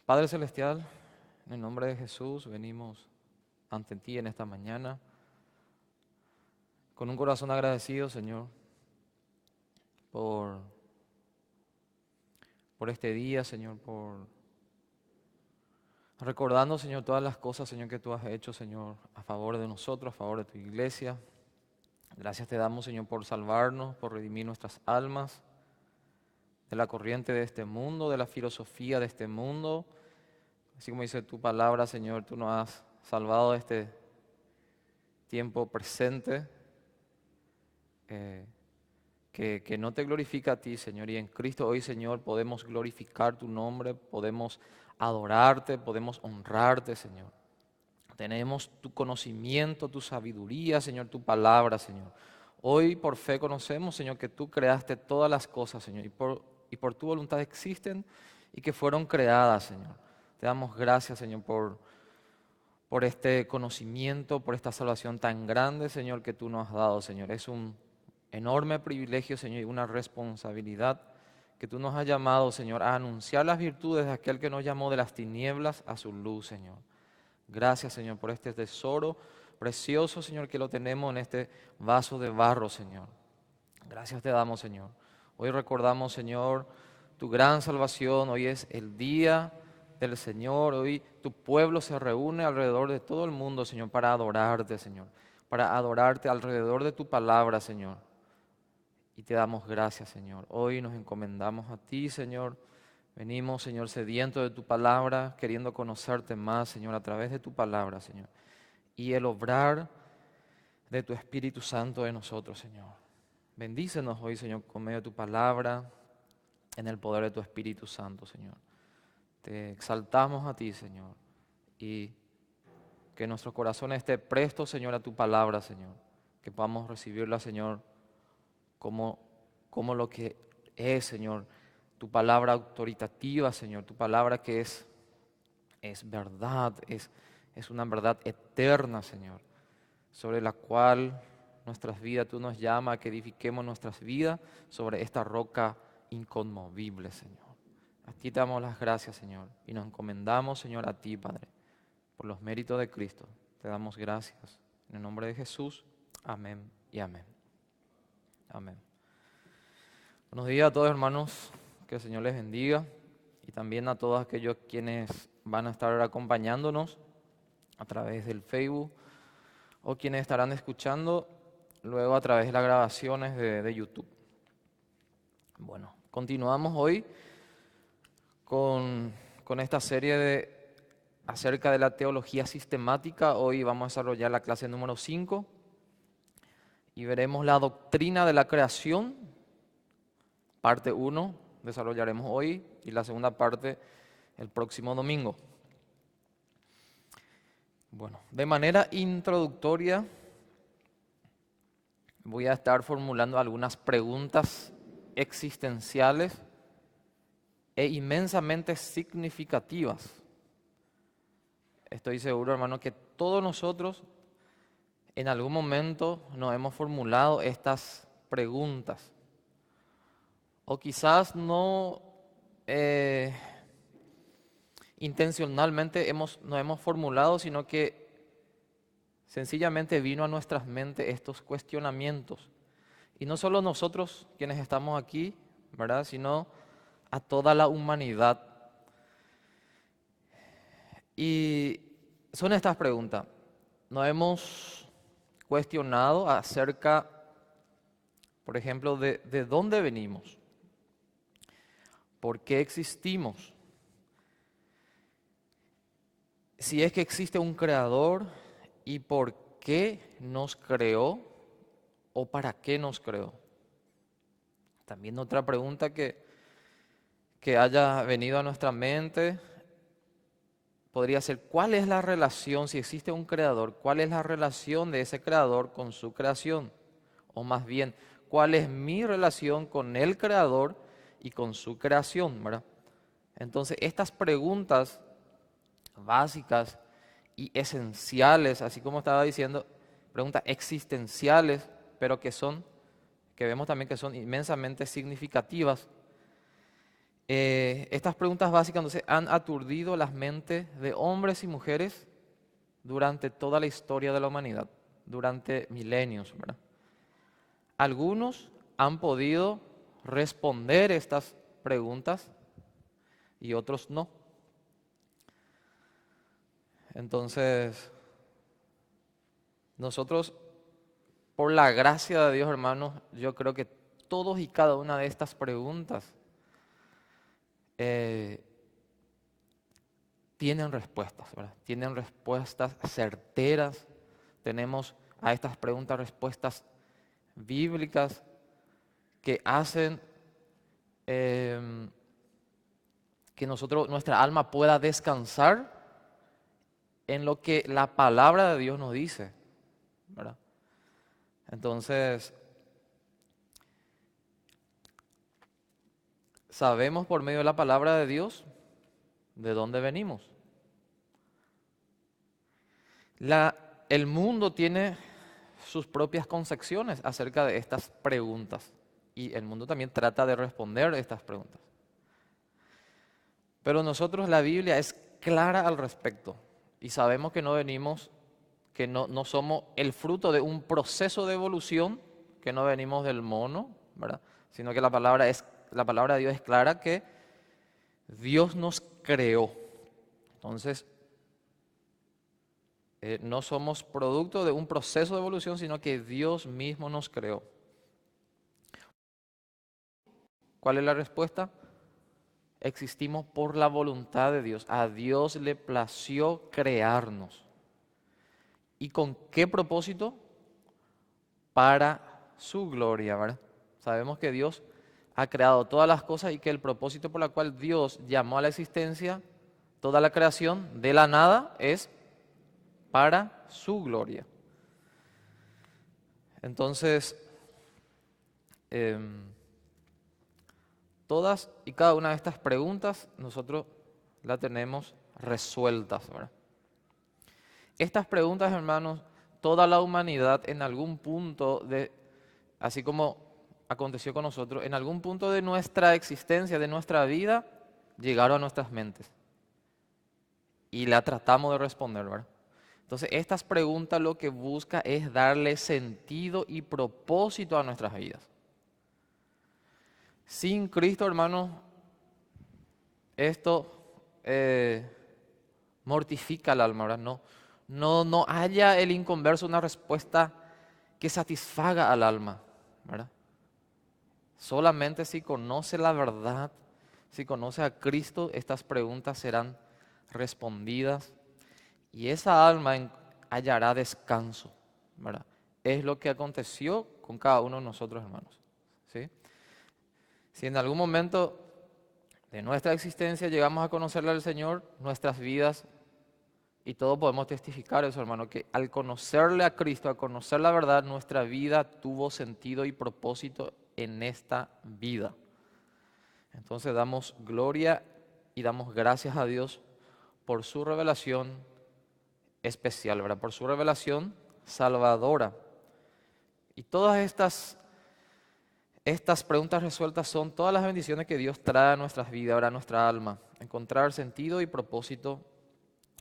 Padre Celestial, en el nombre de Jesús venimos ante ti en esta mañana con un corazón agradecido, Señor, por, por este día, Señor, por recordando, Señor, todas las cosas, Señor, que tú has hecho, Señor, a favor de nosotros, a favor de tu iglesia. Gracias te damos, Señor, por salvarnos, por redimir nuestras almas de la corriente de este mundo, de la filosofía de este mundo. Así como dice tu palabra, Señor, tú nos has salvado de este tiempo presente que no te glorifica a ti, Señor. Y en Cristo hoy, Señor, podemos glorificar tu nombre, podemos adorarte, podemos honrarte, Señor. Tenemos tu conocimiento, tu sabiduría, Señor, tu palabra, Señor. Hoy por fe conocemos, Señor, que tú creaste todas las cosas, Señor, y por tu voluntad existen y que fueron creadas, Señor. Te damos gracias, Señor, por este conocimiento, por esta salvación tan grande, Señor, que tú nos has dado, Señor. Es un enorme privilegio, Señor, y una responsabilidad que tú nos has llamado, Señor, a anunciar las virtudes de aquel que nos llamó de las tinieblas a su luz, Señor. Gracias, Señor, por este tesoro precioso, Señor, que lo tenemos en este vaso de barro, Señor. Gracias te damos, Señor. Hoy recordamos, Señor, tu gran salvación. Hoy es el día del Señor. Hoy tu pueblo se reúne alrededor de todo el mundo, Señor, para adorarte, Señor. Para adorarte alrededor de tu palabra, Señor. Y te damos gracias, Señor. Hoy nos encomendamos a ti, Señor. Venimos, Señor, sedientos de tu palabra, queriendo conocerte más, Señor, a través de tu palabra, Señor. Y el obrar de tu Espíritu Santo en nosotros, Señor. Bendícenos hoy, Señor, con medio de tu palabra, en el poder de tu Espíritu Santo, Señor. Te exaltamos a ti, Señor. Y que nuestro corazón esté presto, Señor, a tu palabra, Señor. Que podamos recibirla, Señor, como lo que es, Señor, tu palabra autoritativa, Señor, tu palabra que es verdad, es una verdad eterna, Señor, sobre la cual nuestras vidas, tú nos llamas a que edifiquemos nuestras vidas sobre esta roca inconmovible, Señor. A ti te damos las gracias, Señor, y nos encomendamos, Señor, a ti, Padre, por los méritos de Cristo. Te damos gracias. En el nombre de Jesús, amén y amén. Amén. Buenos días a todos, hermanos, que el Señor les bendiga, y también a todos aquellos quienes van a estar acompañándonos a través del Facebook o quienes estarán escuchando luego a través de las grabaciones de YouTube. Bueno, continuamos hoy con esta serie acerca de la teología sistemática. Hoy vamos a desarrollar la clase número 5 y veremos la doctrina de la creación, parte 1, desarrollaremos hoy, y la segunda parte el próximo domingo. Bueno, de manera introductoria voy a estar formulando algunas preguntas existenciales e inmensamente significativas. Estoy seguro, hermano, que todos nosotros en algún momento nos hemos formulado estas preguntas. O quizás no intencionalmente nos hemos formulado, sino que sencillamente vino a nuestras mentes estos cuestionamientos. Y no solo nosotros quienes estamos aquí, ¿verdad?, sino a toda la humanidad. Y son estas preguntas. Nos hemos cuestionado acerca, por ejemplo, de dónde venimos, por qué existimos, si es que existe un creador y por qué nos creó o para qué nos creó. También otra pregunta que haya venido a nuestra mente podría ser: ¿cuál es la relación, si existe un creador, cuál es la relación de ese creador con su creación? O más bien, ¿cuál es mi relación con el creador y con su creación, ¿verdad? Entonces, estas preguntas básicas y esenciales, así como estaba diciendo, preguntas existenciales, pero que vemos también que son inmensamente significativas, Estas preguntas básicas entonces han aturdido las mentes de hombres y mujeres durante toda la historia de la humanidad, durante milenios, ¿verdad? Algunos han podido responder estas preguntas y otros no. Entonces, nosotros, por la gracia de Dios, hermanos, yo creo que todos y cada una de estas preguntas eh, tienen respuestas, ¿verdad? Tienen respuestas certeras. Tenemos a estas preguntas respuestas bíblicas que hacen que nuestra alma pueda descansar en lo que la palabra de Dios nos dice, ¿verdad? Entonces, sabemos por medio de la palabra de Dios de dónde venimos. El mundo tiene sus propias concepciones acerca de estas preguntas y el mundo también trata de responder estas preguntas. Pero nosotros, la Biblia es clara al respecto y sabemos que no somos el fruto de un proceso de evolución, que no venimos del mono, ¿verdad? Sino que la palabra de Dios es clara que Dios nos creó. Entonces, no somos producto de un proceso de evolución, sino que Dios mismo nos creó. ¿Cuál es la respuesta? Existimos por la voluntad de Dios. A Dios le plació crearnos. ¿Y con qué propósito? Para su gloria, ¿verdad? Sabemos que Dios ha creado todas las cosas y que el propósito por el cual Dios llamó a la existencia toda la creación de la nada es para su gloria. Entonces, todas y cada una de estas preguntas nosotros las tenemos resueltas, ¿verdad? Estas preguntas, hermanos, toda la humanidad en algún punto así como aconteció con nosotros, en algún punto de nuestra existencia, de nuestra vida, llegaron a nuestras mentes. Y la tratamos de responder, ¿verdad? Entonces, estas preguntas lo que busca es darle sentido y propósito a nuestras vidas. Sin Cristo, hermanos, esto mortifica al alma, ¿verdad? No haya el inconverso una respuesta que satisfaga al alma, ¿verdad? Solamente si conoce la verdad, si conoce a Cristo, estas preguntas serán respondidas y esa alma hallará descanso, ¿verdad? Es lo que aconteció con cada uno de nosotros, hermanos, ¿sí? Si en algún momento de nuestra existencia llegamos a conocerle al Señor, nuestras vidas, y todos podemos testificar eso, hermano, que al conocerle a Cristo, al conocer la verdad, nuestra vida tuvo sentido y propósito en esta vida. Entonces damos gloria y damos gracias a Dios por su revelación especial, ¿verdad? Por su revelación salvadora. Y todas estas preguntas resueltas son todas las bendiciones que Dios trae a nuestras vidas, a nuestra alma, encontrar sentido y propósito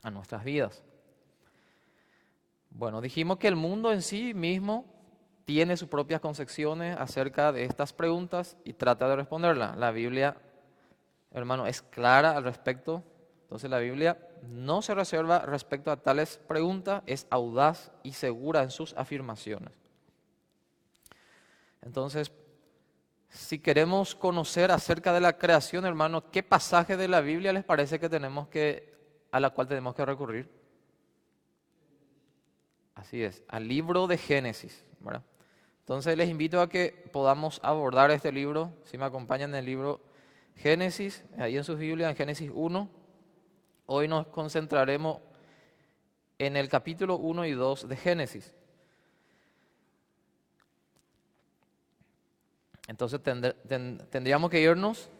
a nuestras vidas. Bueno, dijimos que el mundo en sí mismo tiene sus propias concepciones acerca de estas preguntas y trata de responderlas. La Biblia, hermano, es clara al respecto. Entonces la Biblia no se reserva respecto a tales preguntas, es audaz y segura en sus afirmaciones. Entonces, si queremos conocer acerca de la creación, hermano, ¿qué pasaje de la Biblia les parece a la cual tenemos que recurrir? Así es, al libro de Génesis, ¿verdad? Entonces les invito a que podamos abordar este libro, si me acompañan en el libro Génesis, ahí en sus Biblias, en Génesis 1. Hoy nos concentraremos en el capítulo 1 y 2 de Génesis. Entonces tendríamos que irnos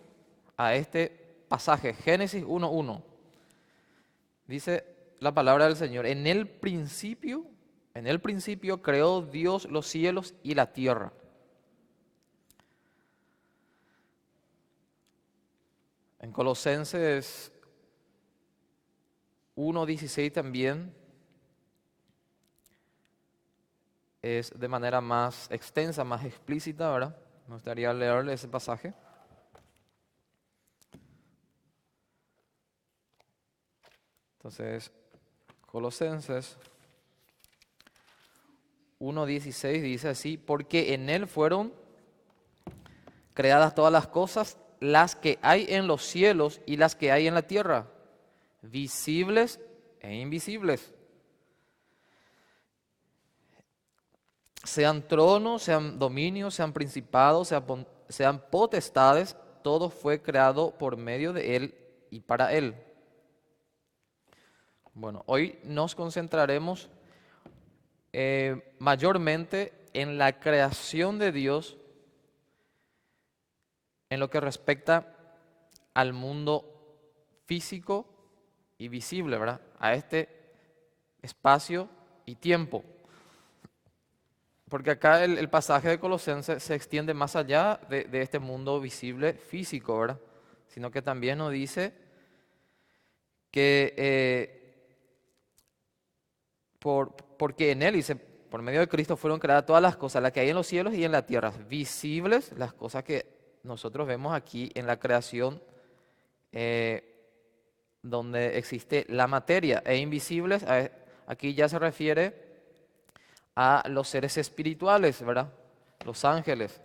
a este pasaje, Génesis 1:1. Dice la palabra del Señor, en el principio creó Dios los cielos y la tierra. En Colosenses 1:16 también es de manera más extensa, más explícita, ¿verdad? Me gustaría leerle ese pasaje. Entonces, Colosenses 1:16 dice así: porque en Él fueron creadas todas las cosas, las que hay en los cielos y las que hay en la tierra, visibles e invisibles. Sean tronos, sean dominios, sean principados, sean potestades, todo fue creado por medio de Él y para Él. Bueno, hoy nos concentraremos mayormente en la creación de Dios en lo que respecta al mundo físico y visible, ¿verdad? A este espacio y tiempo. Porque acá el pasaje de Colosenses se extiende más allá de este mundo visible físico, ¿verdad? Sino que también nos dice que porque en Él, dice, por medio de Cristo fueron creadas todas las cosas, las que hay en los cielos y en la tierra, visibles, las cosas que nosotros vemos aquí en la creación, donde existe la materia, e invisibles, aquí ya se refiere a los seres espirituales, ¿verdad? Los ángeles.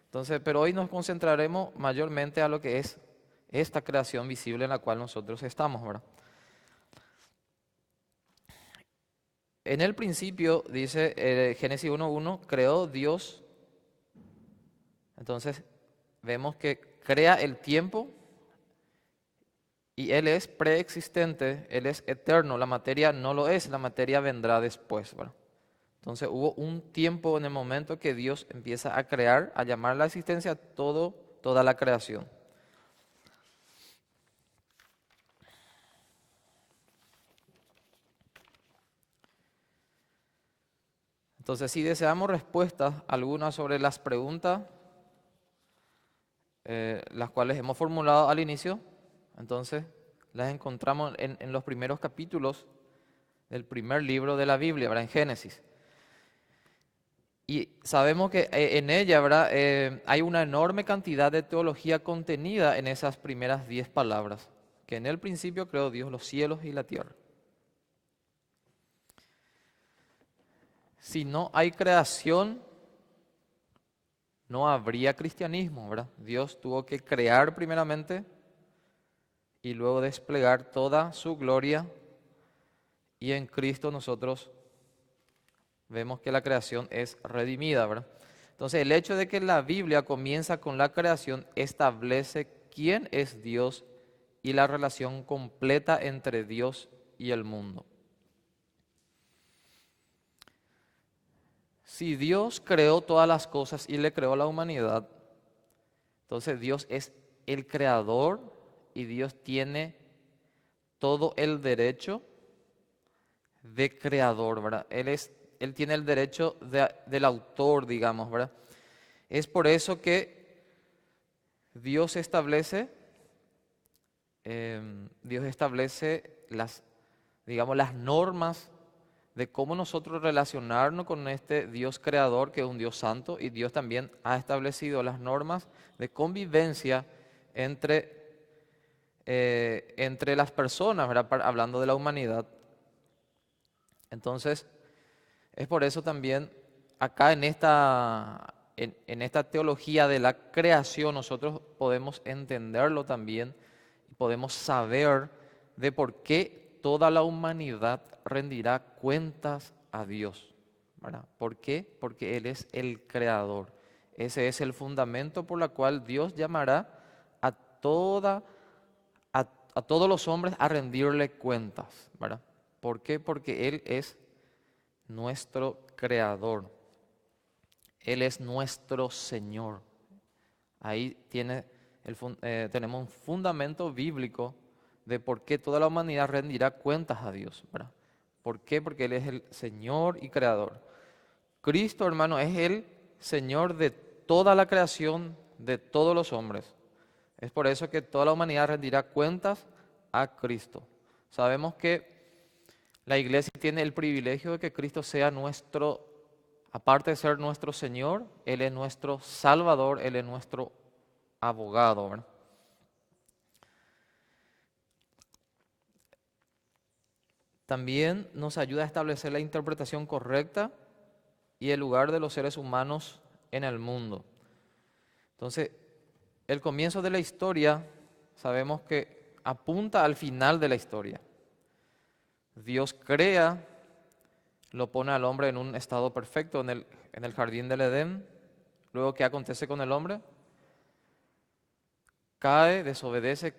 Entonces, pero hoy nos concentraremos mayormente a lo que es esta creación visible en la cual nosotros estamos, ¿verdad? En el principio, dice Génesis 1:1, creó Dios. Entonces, vemos que crea el tiempo y Él es preexistente, Él es eterno. La materia no lo es, la materia vendrá después, ¿verdad? Entonces, hubo un tiempo en el momento que Dios empieza a crear, a llamar a la existencia toda la creación. Entonces, si deseamos respuestas algunas sobre las preguntas, las cuales hemos formulado al inicio, entonces las encontramos en los primeros capítulos del primer libro de la Biblia, ¿verdad? En Génesis. Y sabemos que en ella, ¿verdad? Hay una enorme cantidad de teología contenida en esas primeras 10 palabras, que en el principio creó Dios los cielos y la tierra. Si no hay creación, no habría cristianismo, ¿verdad? Dios tuvo que crear primeramente y luego desplegar toda su gloria, y en Cristo nosotros vemos que la creación es redimida, ¿verdad? Entonces, el hecho de que la Biblia comienza con la creación establece quién es Dios y la relación completa entre Dios y el mundo. Si Dios creó todas las cosas y le creó a la humanidad, entonces Dios es el creador y Dios tiene todo el derecho de creador, ¿verdad? Él tiene el derecho del autor, digamos, ¿verdad? Es por eso que Dios establece digamos, las normas de cómo nosotros relacionarnos con este Dios creador, que es un Dios santo, y Dios también ha establecido las normas de convivencia entre las personas, ¿verdad? Hablando de la humanidad. Entonces, es por eso también acá en esta teología de la creación nosotros podemos entenderlo también, podemos saber de por qué toda la humanidad rendirá cuentas a Dios, ¿verdad? ¿Por qué? Porque Él es el creador. Ese es el fundamento por el cual Dios llamará a todos los hombres a rendirle cuentas, ¿verdad? ¿Por qué? Porque Él es nuestro creador. Él es nuestro Señor. Ahí tenemos un fundamento bíblico de por qué toda la humanidad rendirá cuentas a Dios, ¿verdad? ¿Por qué? Porque Él es el Señor y creador. Cristo, hermano, es el Señor de toda la creación, de todos los hombres. Es por eso que toda la humanidad rendirá cuentas a Cristo. Sabemos que la iglesia tiene el privilegio de que Cristo sea nuestro, aparte de ser nuestro Señor, Él es nuestro Salvador, Él es nuestro abogado, ¿verdad? También nos ayuda a establecer la interpretación correcta y el lugar de los seres humanos en el mundo. Entonces, el comienzo de la historia sabemos que apunta al final de la historia. Dios crea, lo pone al hombre en un estado perfecto en el jardín del Edén. Luego, ¿qué acontece con el hombre? Cae, desobedece,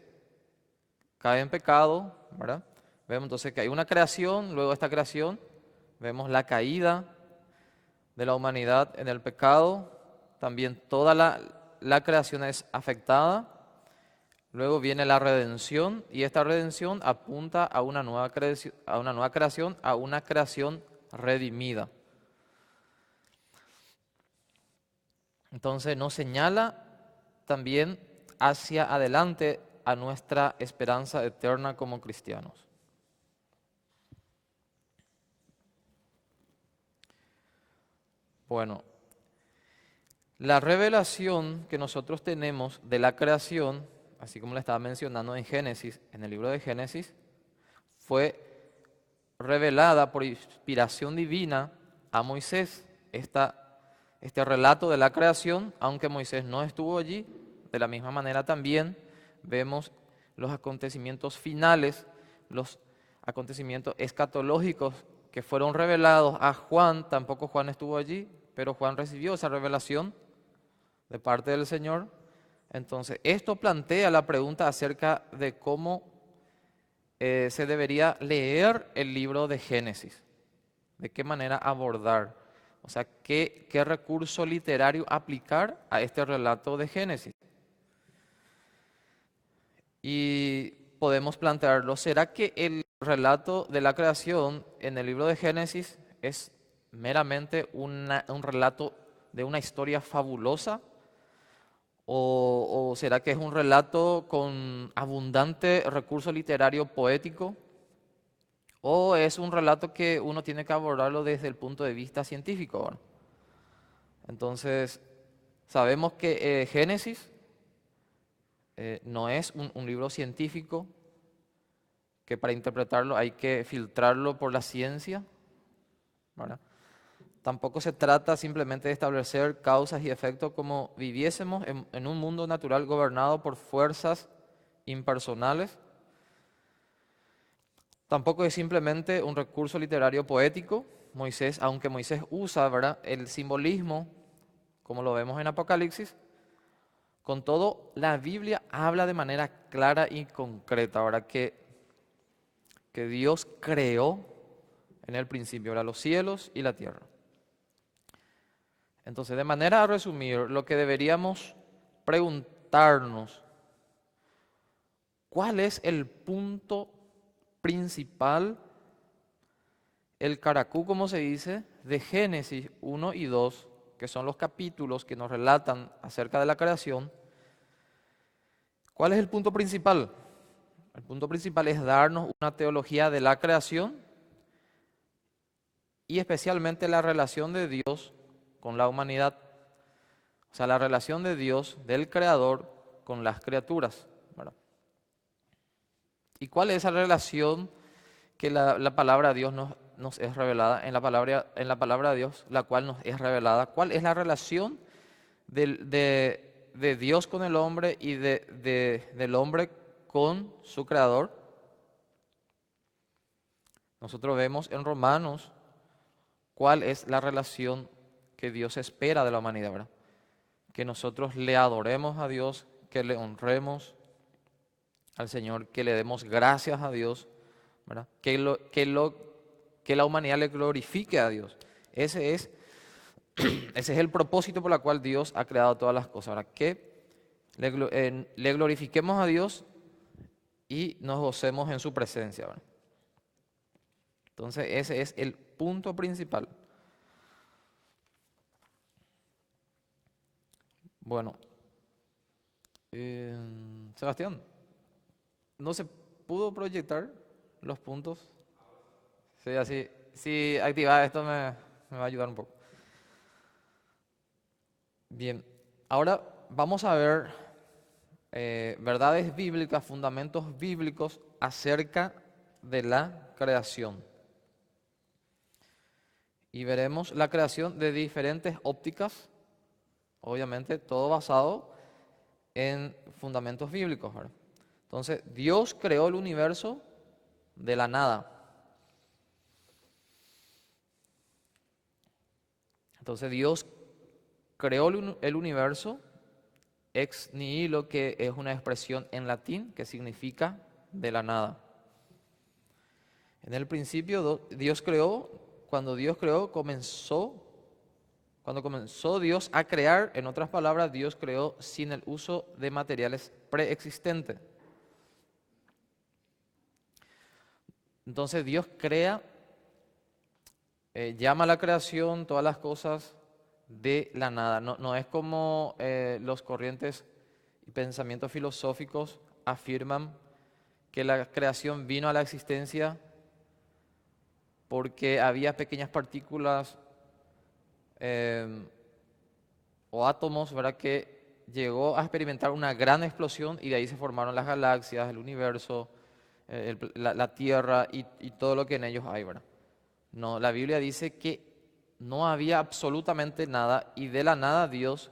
cae en pecado, ¿verdad? Vemos entonces que hay una creación, luego de esta creación vemos la caída de la humanidad en el pecado, también toda la creación es afectada, luego viene la redención y esta redención apunta a una nueva creación, a una creación redimida. Entonces nos señala también hacia adelante a nuestra esperanza eterna como cristianos. Bueno, la revelación que nosotros tenemos de la creación, así como le estaba mencionando en Génesis, en el libro de Génesis, fue revelada por inspiración divina a Moisés. Este relato de la creación, aunque Moisés no estuvo allí, de la misma manera también vemos los acontecimientos finales, los acontecimientos escatológicos que fueron revelados a Juan. Tampoco Juan estuvo allí, pero Juan recibió esa revelación de parte del Señor. Entonces, esto plantea la pregunta acerca de cómo se debería leer el libro de Génesis, de qué manera abordar, o sea, qué recurso literario aplicar a este relato de Génesis. Y podemos plantearlo, ¿será que el relato de la creación en el libro de Génesis es meramente un relato de una historia fabulosa? ¿O será que es un relato con abundante recurso literario poético? ¿O es un relato que uno tiene que abordarlo desde el punto de vista científico? Bueno, entonces, sabemos que Génesis no es un libro científico, que para interpretarlo hay que filtrarlo por la ciencia, ¿verdad? Tampoco se trata simplemente de establecer causas y efectos como viviésemos en un mundo natural gobernado por fuerzas impersonales. Tampoco es simplemente un recurso literario poético. Moisés, aunque Moisés usa, ¿verdad?, el simbolismo, como lo vemos en Apocalipsis, con todo, la Biblia habla de manera clara y concreta, ¿verdad?, que Dios creó en el principio, ¿verdad?, los cielos y la tierra. Entonces, de manera a resumir, lo que deberíamos preguntarnos, ¿cuál es el punto principal, el caracú, como se dice, de Génesis 1 y 2, que son los capítulos que nos relatan acerca de la creación? ¿Cuál es el punto principal? El punto principal es darnos una teología de la creación y especialmente la relación de Dios con la humanidad. O sea, la relación de Dios, del Creador, con las criaturas, ¿verdad? ¿Y cuál es esa relación que la palabra de Dios nos es revelada? En la palabra de Dios, la cual nos es revelada. ¿Cuál es la relación de Dios con el hombre y del hombre con su Creador? Nosotros vemos en Romanos cuál es la relación que Dios espera de la humanidad, ¿verdad? Que nosotros le adoremos a Dios, que le honremos al Señor, que le demos gracias a Dios, ¿verdad? Que la humanidad le glorifique a Dios. Ese es el propósito por el cual Dios ha creado todas las cosas, ¿verdad? Que le glorifiquemos a Dios y nos gocemos en su presencia, ¿verdad? Entonces ese es el punto principal. Bueno, Sebastián, ¿no se pudo proyectar los puntos? Sí, así, si activar esto me va a ayudar un poco. Bien, ahora vamos a ver verdades bíblicas, fundamentos bíblicos acerca de la creación. Y veremos la creación de diferentes ópticas, obviamente todo basado en fundamentos bíblicos, ¿verdad? Entonces, Dios creó el universo de la nada. Entonces, Dios creó el universo ex nihilo, que es una expresión en latín que significa de la nada. En el principio, Dios creó, cuando Dios creó, cuando comenzó Dios a crear, en otras palabras, Dios creó sin el uso de materiales preexistentes. Entonces Dios crea, llama a la creación todas las cosas de la nada. No es como los corrientes y pensamientos filosóficos afirman que la creación vino a la existencia porque había pequeñas partículas o átomos, ¿verdad?, que llegó a experimentar una gran explosión y de ahí se formaron las galaxias, el universo, la Tierra y todo lo que en ellos hay, ¿verdad? No, la Biblia dice que no había absolutamente nada y de la nada Dios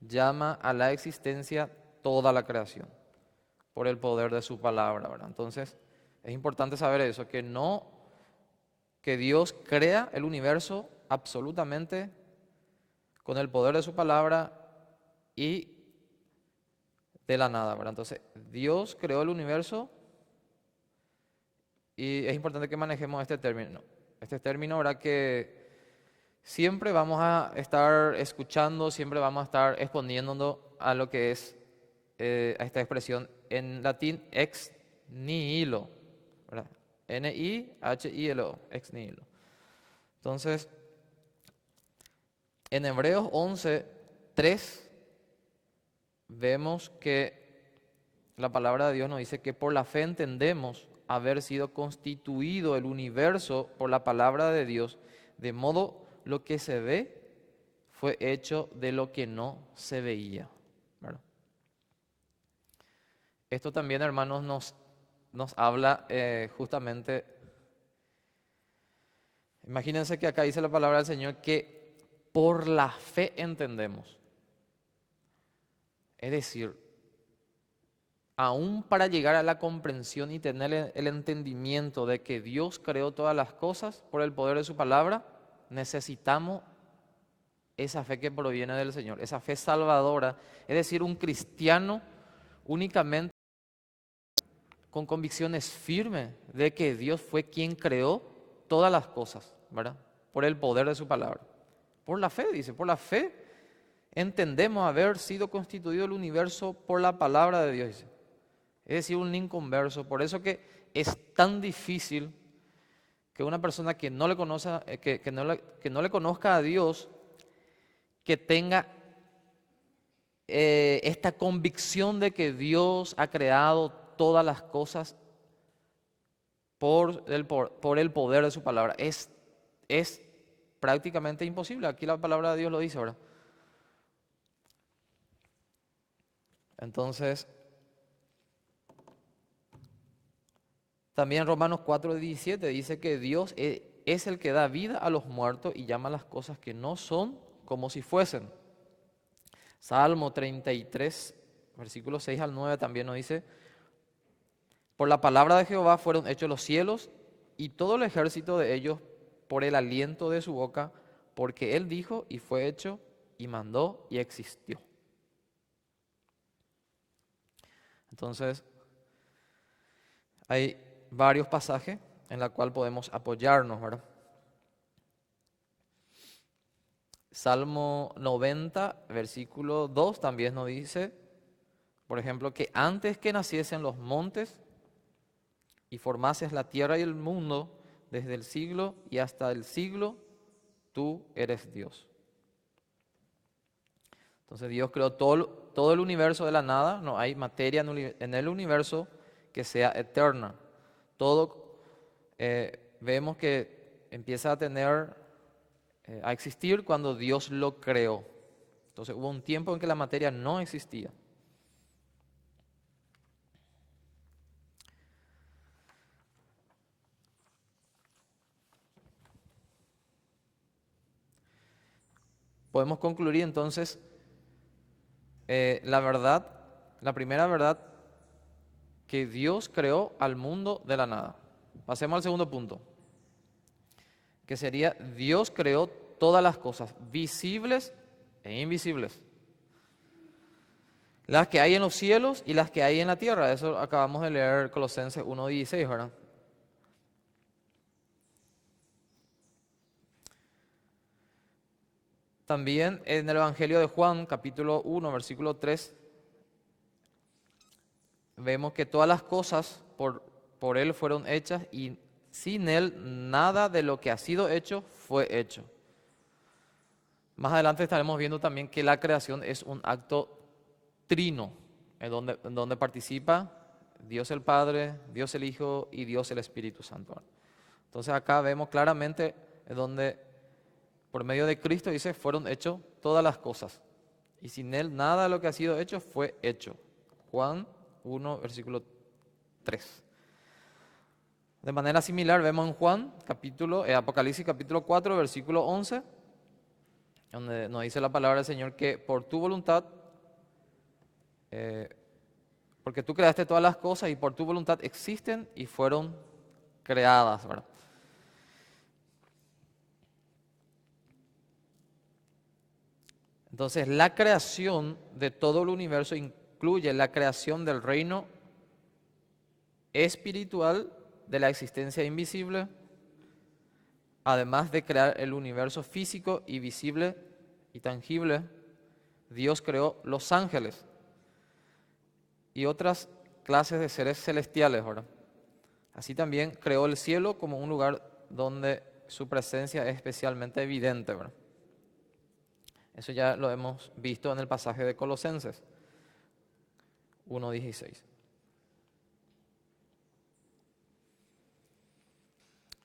llama a la existencia toda la creación por el poder de su palabra, ¿verdad? Entonces, es importante saber eso, que Dios crea el universo absolutamente con el poder de su palabra y de la nada, ¿verdad? Entonces, Dios creó el universo y es importante que manejemos este término. Este término, ¿verdad?, que siempre vamos a estar escuchando, siempre vamos a estar exponiéndonos a lo que es a esta expresión en latín ex nihilo, ¿verdad? N-I-H-I-L-O, ex nihilo. Entonces, en Hebreos 11:3 vemos que la palabra de Dios nos dice que por la fe entendemos haber sido constituido el universo por la palabra de Dios, de modo lo que se ve fue hecho de lo que no se veía, ¿verdad? Esto también, hermanos, nos habla justamente, imagínense que acá dice la palabra del Señor que por la fe entendemos. Es decir, aún para llegar a la comprensión y tener el entendimiento de que Dios creó todas las cosas por el poder de su palabra, necesitamos esa fe que proviene del Señor, esa fe salvadora. Es decir, un cristiano únicamente con convicciones firmes de que Dios fue quien creó todas las cosas, ¿verdad? Por el poder de su palabra. Por la fe, dice, por la fe entendemos haber sido constituido el universo por la palabra de Dios, dice. Es decir, un inconverso. Por eso que es tan difícil que una persona que no le conozca, que no le conozca a Dios, que tenga esta convicción de que Dios ha creado todas las cosas por el poder de su palabra. Es prácticamente imposible. Aquí la palabra de Dios lo dice, ¿verdad? Entonces, también Romanos 4:17 dice que Dios es el que da vida a los muertos y llama a las cosas que no son como si fuesen. Salmo 33, versículos 6 al 9 también nos dice: por la palabra de Jehová fueron hechos los cielos y todo el ejército de ellos por el aliento de su boca, porque él dijo y fue hecho y mandó y existió. Entonces, hay varios pasajes en los cuales podemos apoyarnos, ¿verdad? Salmo 90, versículo 2 también nos dice, por ejemplo, que antes que naciesen los montes y formases la tierra y el mundo, desde el siglo y hasta el siglo, tú eres Dios. Entonces Dios creó todo el universo de la nada, no hay materia en el universo que sea eterna. Todo vemos que empieza a existir cuando Dios lo creó. Entonces hubo un tiempo en que la materia no existía. Podemos concluir entonces la primera verdad, que Dios creó al mundo de la nada. Pasemos al segundo punto, que sería Dios creó todas las cosas, visibles e invisibles. Las que hay en los cielos y las que hay en la tierra. Eso acabamos de leer Colosenses 1:16, ¿verdad? También en el Evangelio de Juan, capítulo 1, versículo 3, vemos que todas las cosas por Él fueron hechas y sin Él nada de lo que ha sido hecho fue hecho. Más adelante estaremos viendo también que la creación es un acto trino, en donde participa Dios el Padre, Dios el Hijo y Dios el Espíritu Santo. Entonces acá vemos claramente en donde por medio de Cristo dice fueron hechas todas las cosas y sin Él nada de lo que ha sido hecho fue hecho. Juan 1, versículo 3. De manera similar vemos en Apocalipsis capítulo 4, versículo 11, donde nos dice la palabra del Señor que por tu voluntad, porque tú creaste todas las cosas y por tu voluntad existen y fueron creadas, ¿verdad? Entonces, la creación de todo el universo incluye la creación del reino espiritual de la existencia invisible, además de crear el universo físico y visible y tangible. Dios creó los ángeles y otras clases de seres celestiales, ¿verdad? Así también creó el cielo como un lugar donde su presencia es especialmente evidente, ¿verdad? Eso ya lo hemos visto en el pasaje de Colosenses 1:16.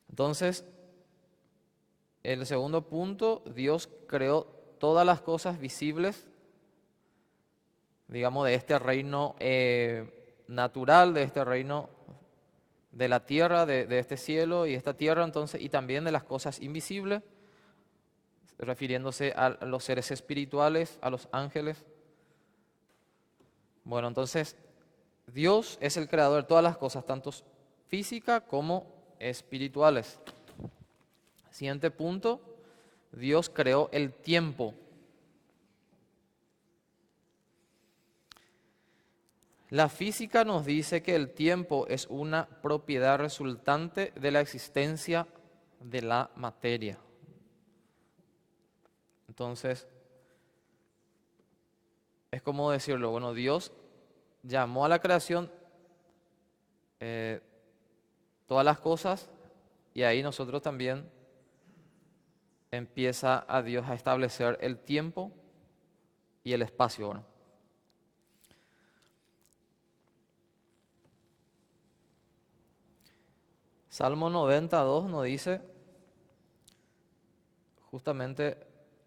Entonces, el segundo punto, Dios creó todas las cosas visibles, digamos, de este reino natural, de este reino de la tierra, de este cielo y esta tierra, entonces, y también de las cosas invisibles, refiriéndose a los seres espirituales, a los ángeles. Bueno, entonces, Dios es el creador de todas las cosas, tanto físicas como espirituales. Siguiente punto, Dios creó el tiempo. La física nos dice que el tiempo es una propiedad resultante de la existencia de la materia. Entonces, es como decirlo, bueno, Dios llamó a la creación todas las cosas y ahí nosotros también empieza a Dios a establecer el tiempo y el espacio, ¿verdad? Salmo 92 nos dice justamente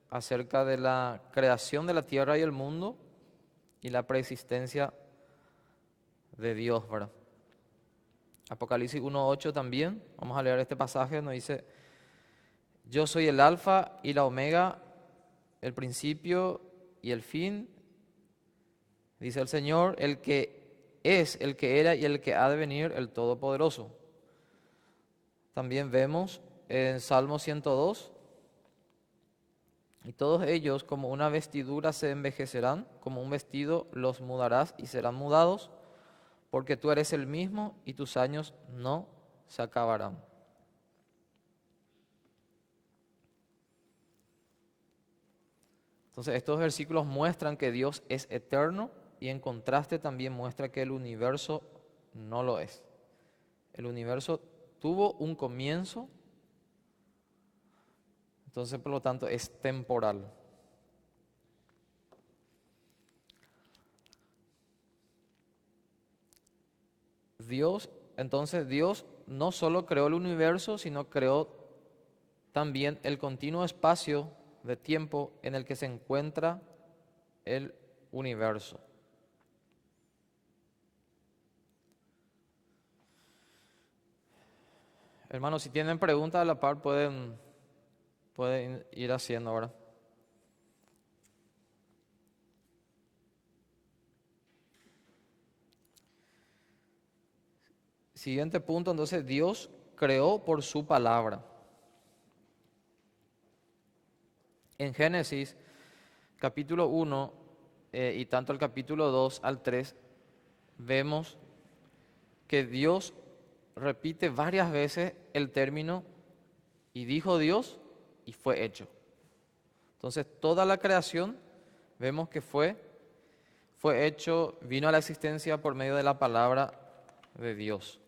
acerca de la creación de la tierra y el mundo y la preexistencia de Dios, ¿verdad? Apocalipsis 1:8 también, vamos a leer este pasaje, nos dice: yo soy el alfa y la omega, el principio y el fin, dice el Señor, el que es, el que era y el que ha de venir, el Todopoderoso. También vemos en Salmo 102, y todos ellos como una vestidura se envejecerán, como un vestido los mudarás y serán mudados, porque tú eres el mismo y tus años no se acabarán. Entonces estos versículos muestran que Dios es eterno y en contraste también muestra que el universo no lo es. El universo tuvo un comienzo, entonces por lo tanto es temporal. Dios no solo creó el universo, sino creó también el continuo espacio de tiempo en el que se encuentra el universo. Hermanos, si tienen preguntas a la par, pueden ir haciendo ahora. Siguiente punto, entonces, Dios creó por su palabra. En Génesis, capítulo 1, y tanto el capítulo 2 al 3, vemos que Dios repite varias veces el término y dijo Dios y fue hecho. Entonces, toda la creación vemos que fue hecho, vino a la existencia por medio de la palabra de Dios.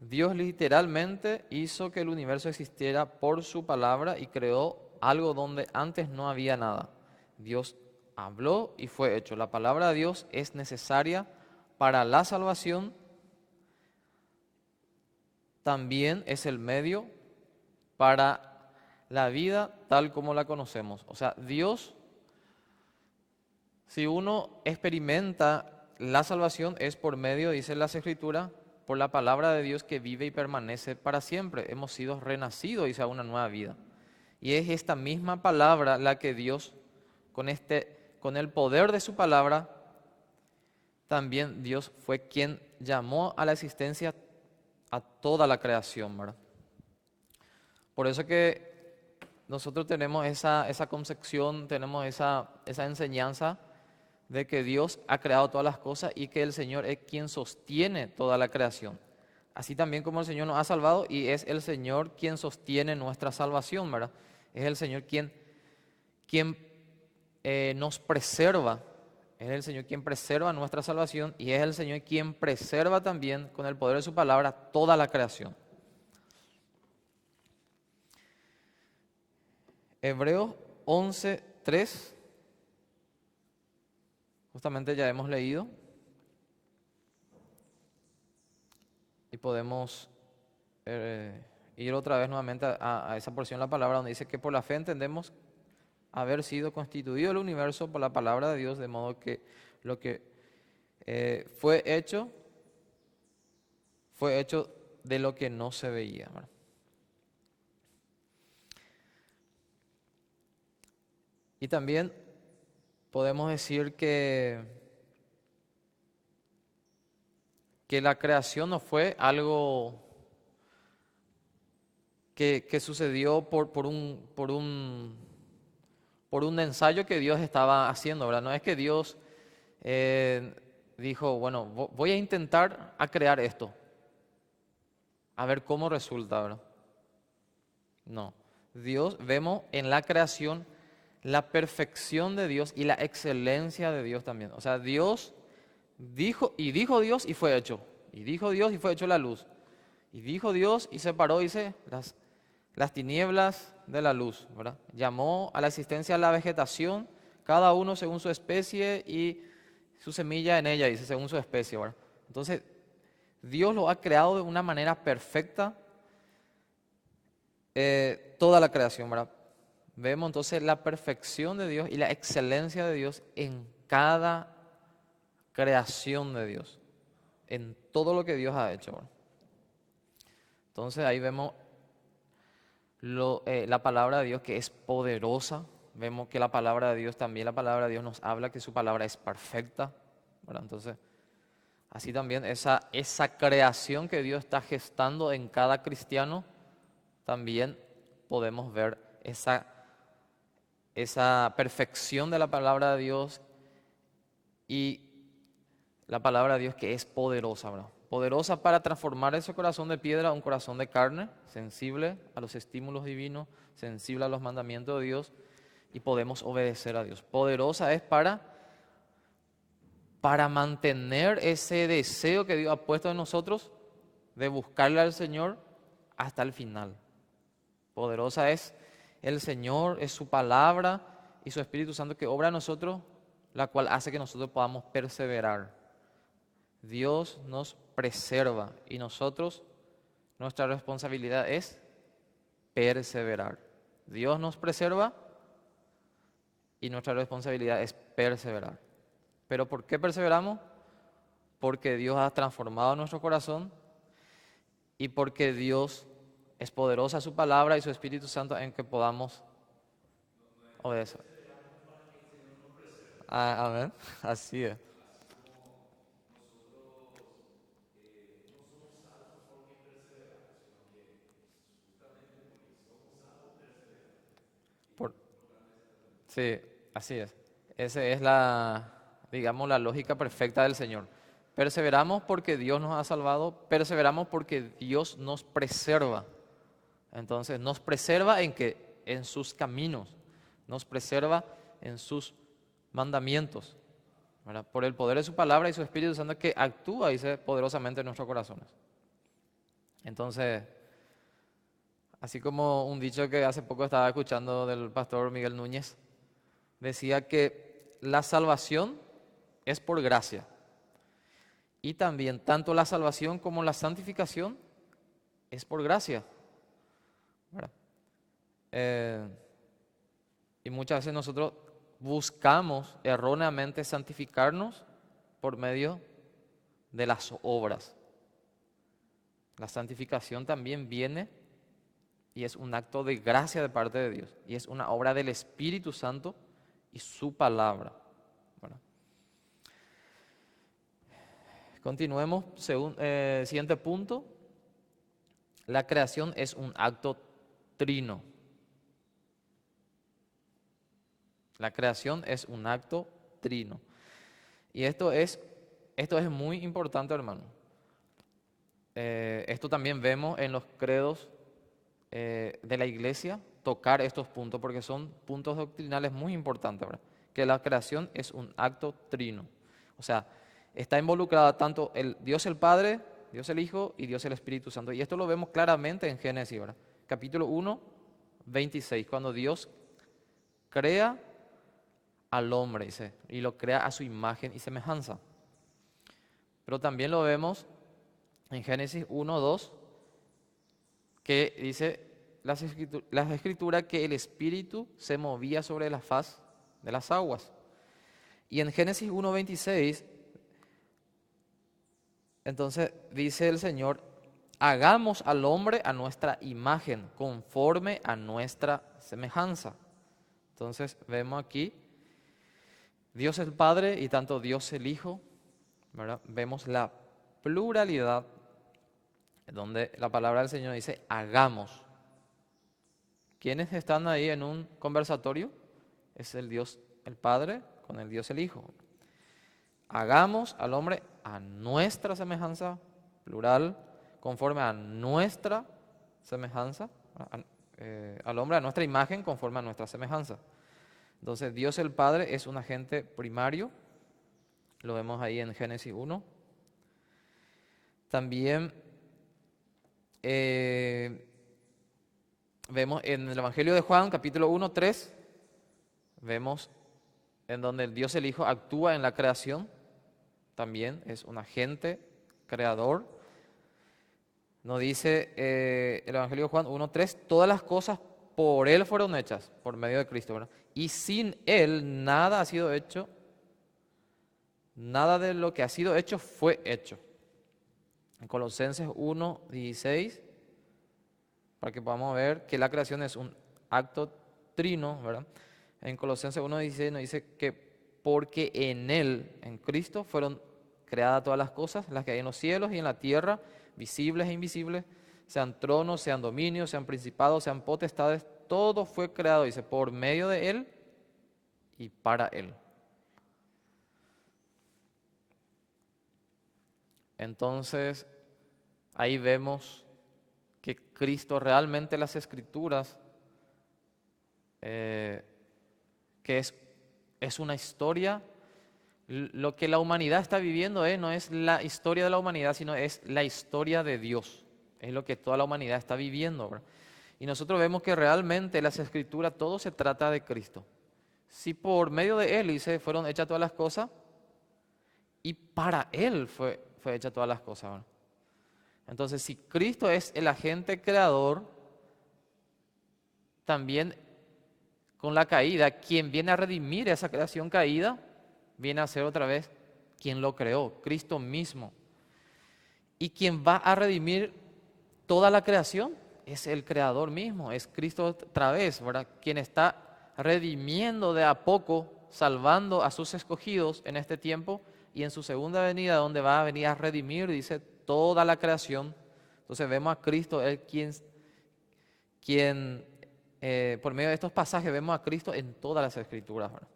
Dios literalmente hizo que el universo existiera por su palabra y creó algo donde antes no había nada. Dios habló y fue hecho. La palabra de Dios es necesaria para la salvación. También es el medio para la vida tal como la conocemos. O sea, Dios, si uno experimenta la salvación, es por medio, dice las Escrituras, por la palabra de Dios que vive y permanece para siempre. Hemos sido renacidos, dice, a una nueva vida. Y es esta misma palabra la que Dios, con el poder de su palabra, también Dios fue quien llamó a la existencia a toda la creación, ¿verdad? Por eso que nosotros tenemos esa concepción, tenemos esa enseñanza de que Dios ha creado todas las cosas y que el Señor es quien sostiene toda la creación. Así también como el Señor nos ha salvado y es el Señor quien sostiene nuestra salvación, ¿verdad? Es el Señor quien nos preserva, es el Señor quien preserva nuestra salvación y es el Señor quien preserva también con el poder de su palabra toda la creación. Hebreos 11:3. Justamente ya hemos leído y podemos ir otra vez nuevamente a esa porción de la palabra donde dice que por la fe entendemos haber sido constituido el universo por la palabra de Dios, de modo que lo que fue hecho de lo que no se veía, ¿verdad? Y también podemos decir que la creación no fue algo que sucedió por un ensayo que Dios estaba haciendo, ¿verdad? No es que Dios dijo, bueno, voy a intentar a crear esto, a ver cómo resulta, ¿verdad? No, vemos en la creación la perfección de Dios y la excelencia de Dios también. O sea, Dios dijo Dios y fue hecho. Y dijo Dios y fue hecho la luz. Y dijo Dios y separó, dice, las tinieblas de la luz, ¿verdad? Llamó a la existencia la vegetación, cada uno según su especie y su semilla en ella, dice, según su especie, ¿verdad? Entonces, Dios lo ha creado de una manera perfecta, toda la creación, ¿verdad? Vemos entonces la perfección de Dios y la excelencia de Dios en cada creación de Dios, en todo lo que Dios ha hecho, ¿verdad? Entonces ahí vemos la palabra de Dios que es poderosa. Vemos que la palabra de Dios, también la palabra de Dios nos habla que su palabra es perfecta, ¿verdad? Entonces, así también esa creación que Dios está gestando en cada cristiano, también podemos ver esa perfección de la palabra de Dios y la palabra de Dios que es poderosa, ¿verdad? Poderosa para transformar ese corazón de piedra a un corazón de carne, sensible a los estímulos divinos, sensible a los mandamientos de Dios y podemos obedecer a Dios. Poderosa es para mantener ese deseo que Dios ha puesto en nosotros de buscarle al Señor hasta el final. Poderosa es el Señor, es su palabra y su Espíritu Santo que obra en nosotros la cual hace que nosotros podamos perseverar. Dios nos preserva y nosotros, nuestra responsabilidad es perseverar. Dios nos preserva y nuestra responsabilidad es perseverar. ¿Pero por qué perseveramos? Porque Dios ha transformado nuestro corazón y porque Dios es poderosa su palabra y su Espíritu Santo en que podamos obedecer. Amén. Así es. Por- sí, así es. Esa es digamos, la lógica perfecta del Señor. Perseveramos porque Dios nos ha salvado, perseveramos porque Dios nos preserva. Entonces, nos preserva en que en sus caminos, nos preserva en sus mandamientos, ¿verdad? Por el poder de su palabra y su Espíritu Santo que actúa, dice, poderosamente en nuestros corazones. Entonces, así como un dicho que hace poco estaba escuchando del pastor Miguel Núñez, decía que la salvación es por gracia. Y también tanto la salvación como la santificación es por gracia, ¿verdad? Eh, y muchas veces nosotros buscamos erróneamente santificarnos por medio de las obras. La santificación también viene y es un acto de gracia de parte de Dios. Y es una obra del Espíritu Santo y su palabra, ¿verdad? Continuemos, siguiente punto. La creación es un acto trino. La creación es un acto trino. Y esto es muy importante, hermano. Esto también vemos en los credos de la iglesia, tocar estos puntos, porque son puntos doctrinales muy importantes, ¿verdad? Que la creación es un acto trino. O sea, está involucrada tanto el Dios el Padre, Dios el Hijo y Dios el Espíritu Santo. Y esto lo vemos claramente en Génesis, ¿verdad? Capítulo 1, 26, cuando Dios crea al hombre, dice, y lo crea a su imagen y semejanza. Pero también lo vemos en Génesis 1, 2, que dice las escrituras que el Espíritu se movía sobre la faz de las aguas. Y en Génesis 1, 26, entonces dice el Señor, hagamos al hombre a nuestra imagen, conforme a nuestra semejanza. Entonces vemos aquí Dios el Padre y tanto Dios el Hijo, ¿verdad? Vemos la pluralidad donde la palabra del Señor dice hagamos. ¿Quiénes están ahí en un conversatorio? Es el Dios el Padre con el Dios el Hijo. Hagamos al hombre a nuestra semejanza, plural, conforme a nuestra semejanza, al hombre a nuestra imagen, conforme a nuestra semejanza. Entonces, Dios el Padre es un agente primario, lo vemos ahí en Génesis 1. También vemos en el Evangelio de Juan, capítulo 1, 3, vemos en donde el Dios el Hijo actúa en la creación, también es un agente creador. Nos dice el Evangelio de Juan 1, 3, todas las cosas por Él fueron hechas, por medio de Cristo, ¿verdad? Y sin Él nada ha sido hecho, nada de lo que ha sido hecho fue hecho. En Colosenses 1, 16, para que podamos ver que la creación es un acto trino, ¿verdad? En Colosenses 1, 16 nos dice que porque en Él, en Cristo, fueron creadas todas las cosas, las que hay en los cielos y en la tierra, visibles e invisibles, sean tronos, sean dominios, sean principados, sean potestades, todo fue creado, dice, por medio de Él y para Él. Entonces, ahí vemos que Cristo realmente las Escrituras, que es una historia, lo que la humanidad está viviendo no es la historia de la humanidad, sino es la historia de Dios. Es lo que toda la humanidad está viviendo, ¿verdad? Y nosotros vemos que realmente las Escrituras, todo se trata de Cristo. si por medio de Él, dice, fueron hechas todas las cosas, y para Él fue hecha todas las cosas, ¿verdad? Entonces, si Cristo es el agente creador, también con la caída, quien viene a redimir esa creación caída, viene a ser otra vez quien lo creó, Cristo mismo. Y quien va a redimir toda la creación es el creador mismo, es Cristo otra vez, ¿verdad? Quien está redimiendo de a poco, salvando a sus escogidos en este tiempo y en su segunda venida, donde va a venir a redimir, dice, toda la creación. Entonces vemos a Cristo, Él quien por medio de estos pasajes vemos a Cristo en todas las escrituras, ¿verdad?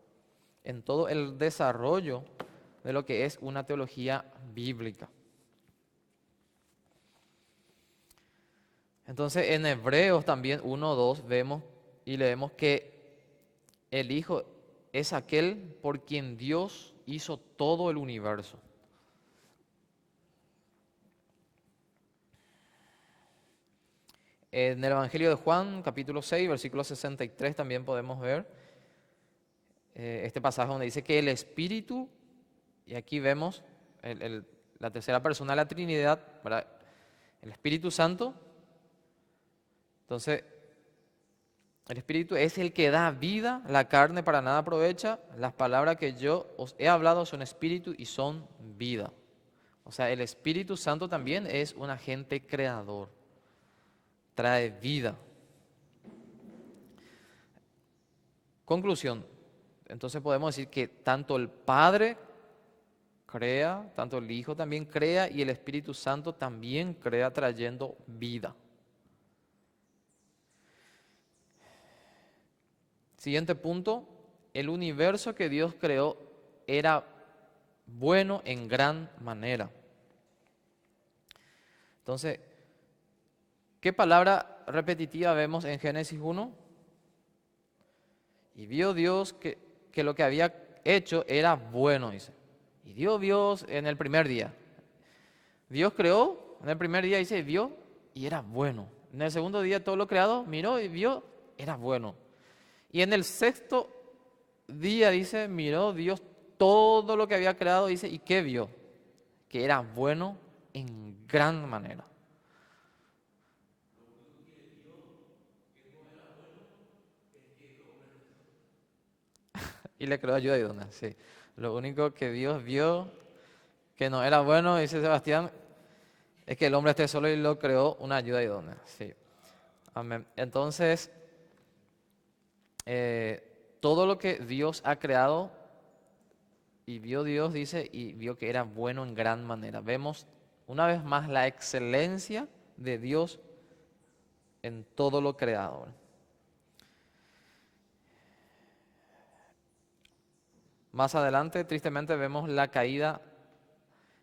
En todo el desarrollo de lo que es una teología bíblica. Entonces en Hebreos también 1:2 vemos y leemos que el Hijo es aquel por quien Dios hizo todo el universo. En el Evangelio de Juan, capítulo 6, versículo 63, también podemos ver este pasaje donde dice que el Espíritu, y aquí vemos la tercera persona de la Trinidad, ¿verdad? El Espíritu Santo. Entonces, el Espíritu es el que da vida, la carne para nada aprovecha. Las palabras que yo os he hablado son espíritu y son vida. O sea, el Espíritu Santo también es un agente creador, trae vida. Conclusión, entonces podemos decir que tanto el Padre crea, tanto el Hijo también crea y el Espíritu Santo también crea trayendo vida. Siguiente punto, el universo que Dios creó era bueno en gran manera. Entonces, ¿qué palabra repetitiva vemos en Génesis 1? Y vio Dios que lo que había hecho era bueno, dice. Y dio Dios en el primer día. Dios creó, en el primer día dice, vio y era bueno. En el segundo día todo lo creado miró y vio, era bueno. Y en el sexto día dice, miró Dios todo lo que había creado, dice, ¿y qué vio? Que era bueno en gran manera. Y le creó ayuda idónea, sí. Lo único que Dios vio que no era bueno, dice Sebastián, es que el hombre esté solo y lo creó una ayuda idónea, sí. Amén. Entonces, todo lo que Dios ha creado, y vio Dios, dice, y vio que era bueno en gran manera. Vemos una vez más la excelencia de Dios en todo lo creado. Más adelante, tristemente, vemos la caída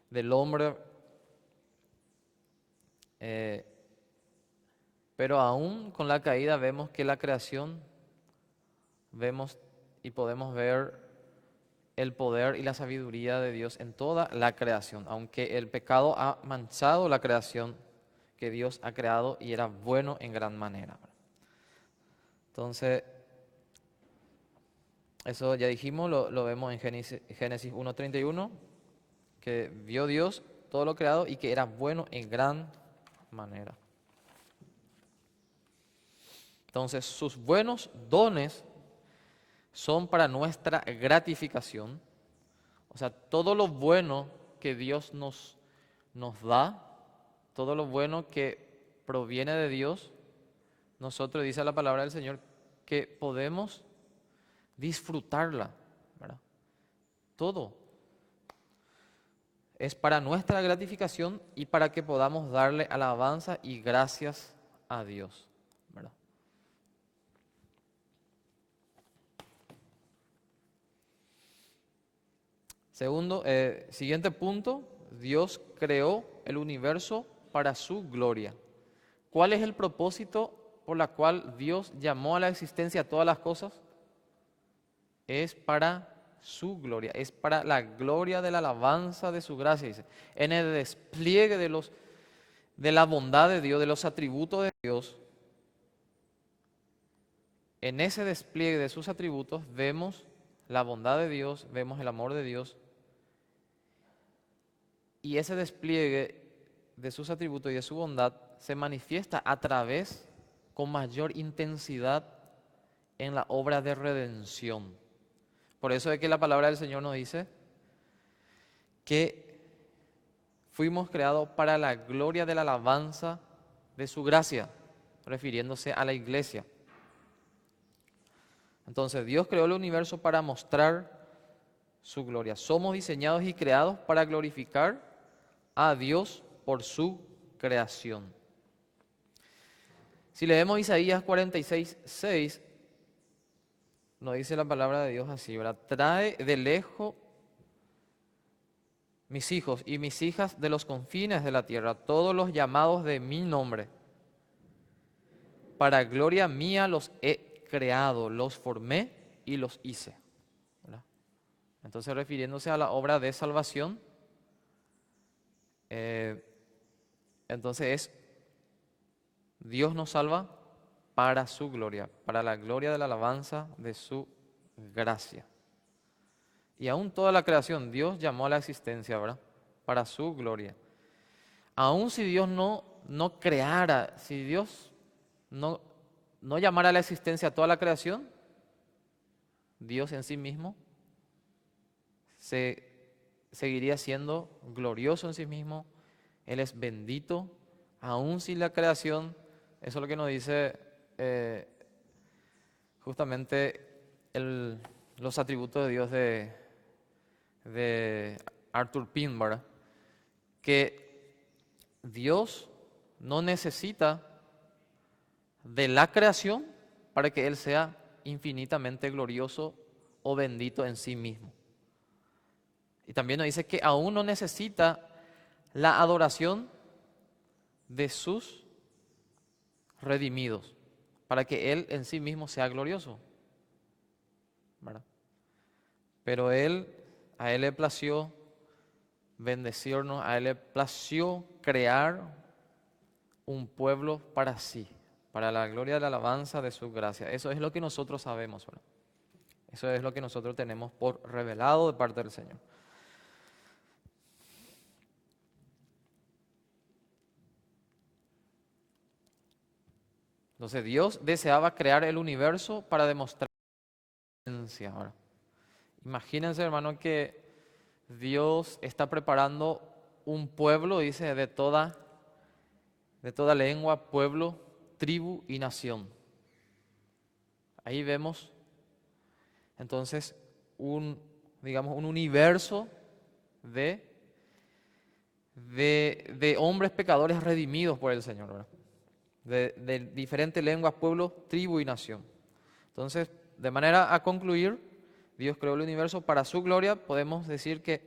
del hombre, pero aún con la caída vemos que la creación, vemos y podemos ver el poder y la sabiduría de Dios en toda la creación, aunque el pecado ha manchado la creación que Dios ha creado y era bueno en gran manera. Entonces, eso ya dijimos, lo vemos en Génesis 1:31, que vio Dios todo lo creado y que era bueno en gran manera. Entonces, sus buenos dones son para nuestra gratificación. O sea, todo lo bueno que Dios nos da, todo lo bueno que proviene de Dios, nosotros, dice la palabra del Señor, que podemos disfrutarla, ¿verdad? Todo es para nuestra gratificación y para que podamos darle alabanza y gracias a Dios, ¿verdad? Segundo, siguiente punto, Dios creó el universo para su gloria. ¿Cuál es el propósito por la cual Dios llamó a la existencia a todas las cosas? Es para su gloria, es para la gloria de la alabanza de su gracia, dice. En el despliegue de la bondad de Dios, de los atributos de Dios, en ese despliegue de sus atributos vemos la bondad de Dios, vemos el amor de Dios, y ese despliegue de sus atributos y de su bondad se manifiesta a través, con mayor intensidad, en la obra de redención. Por eso es que la palabra del Señor nos dice que fuimos creados para la gloria de la alabanza de su gracia, refiriéndose a la iglesia. Entonces, Dios creó el universo para mostrar su gloria. Somos diseñados y creados para glorificar a Dios por su creación. Si leemos Isaías 46:6, nos dice la palabra de Dios así, ¿verdad? Trae de lejos mis hijos y mis hijas de los confines de la tierra, todos los llamados de mi nombre. Para gloria mía los he creado, los formé y los hice. ¿Verdad? Entonces, refiriéndose a la obra de salvación, entonces es Dios nos salva para su gloria, para la gloria de la alabanza de su gracia. Y aún toda la creación, Dios llamó a la existencia, ¿verdad? Para su gloria. Aún si Dios no creara, si Dios no llamara a la existencia a toda la creación, Dios en sí mismo seguiría siendo glorioso en sí mismo. Él es bendito, aún si la creación, eso es lo que nos dice justamente los atributos de Dios de Arthur Pym, ¿verdad? Que Dios no necesita de la creación para que Él sea infinitamente glorioso o bendito en sí mismo. Y también nos dice que aún no necesita la adoración de sus redimidos para que Él en sí mismo sea glorioso, ¿verdad? Pero a Él le plació bendecirnos, a Él le plació crear un pueblo para sí, para la gloria de la alabanza de su gracia. Eso es lo que nosotros sabemos, ¿verdad? Eso es lo que nosotros tenemos por revelado de parte del Señor. Entonces Dios deseaba crear el universo para demostrar su presencia. Ahora, imagínense, hermano, que Dios está preparando un pueblo, dice, de toda lengua, pueblo, tribu y nación. Ahí vemos entonces un universo de hombres pecadores redimidos por el Señor, ¿verdad? De diferentes lenguas, pueblos, tribu y nación. Entonces, de manera a concluir, Dios creó el universo para su gloria. Podemos decir que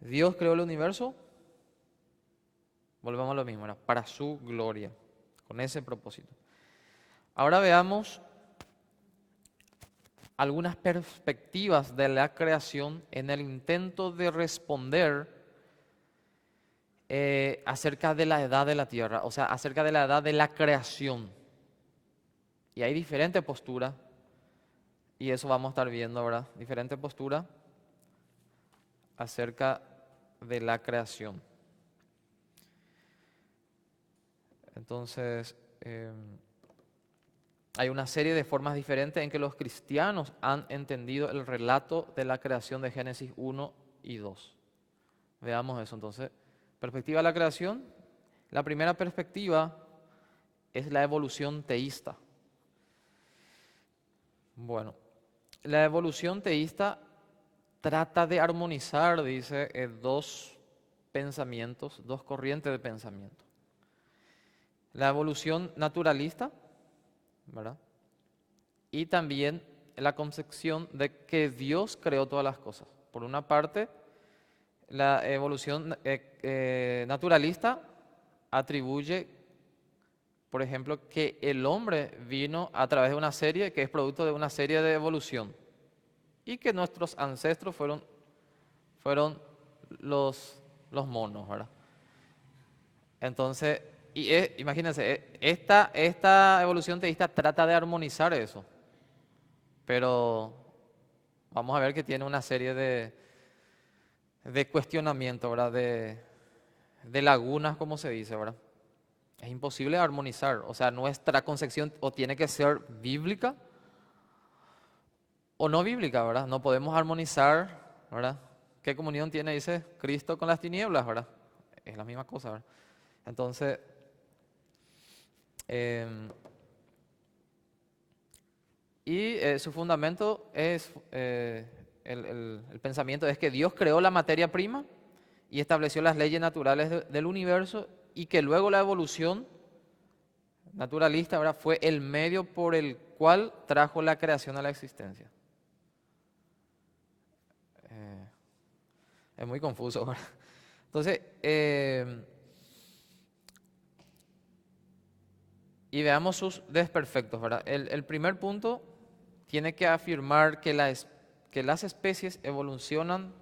Dios creó el universo, volvemos a lo mismo, ¿verdad? Para su gloria, con ese propósito. Ahora veamos algunas perspectivas de la creación en el intento de responder acerca de la edad de la tierra, o sea, acerca de la edad de la creación. Y hay diferentes posturas, y eso vamos a estar viendo, ¿verdad? Diferentes posturas acerca de la creación. Entonces, hay una serie de formas diferentes en que los cristianos han entendido el relato de la creación de Génesis 1 y 2. Veamos eso entonces. Perspectiva de la creación. La primera perspectiva es la evolución teísta. Bueno, la evolución teísta trata de armonizar, dice, dos pensamientos, dos corrientes de pensamiento. La evolución naturalista, ¿verdad? Y también la concepción de que Dios creó todas las cosas. Por una parte, la evolución naturalista atribuye, por ejemplo, que el hombre vino a través de una serie que es producto de una serie de evolución y que nuestros ancestros fueron los monos, ¿verdad? Entonces, imagínense, esta evolución teísta trata de armonizar eso, pero vamos a ver que tiene una serie de cuestionamientos, ¿verdad? De lagunas, como se dice, ¿verdad? Es imposible armonizar, o sea, nuestra concepción o tiene que ser bíblica o no bíblica, ¿verdad? No podemos armonizar, ¿verdad? ¿Qué comunión tiene, dice, Cristo con las tinieblas, ¿verdad? Es la misma cosa, ¿verdad? Entonces, em, su fundamento es, el pensamiento es que Dios creó la materia prima y estableció las leyes naturales del universo y que luego la evolución naturalista, ¿verdad? Fue el medio por el cual trajo la creación a la existencia. Es muy confuso, ¿verdad? Entonces, y veamos sus desperfectos, ¿verdad? El primer punto tiene que afirmar que las especies evolucionan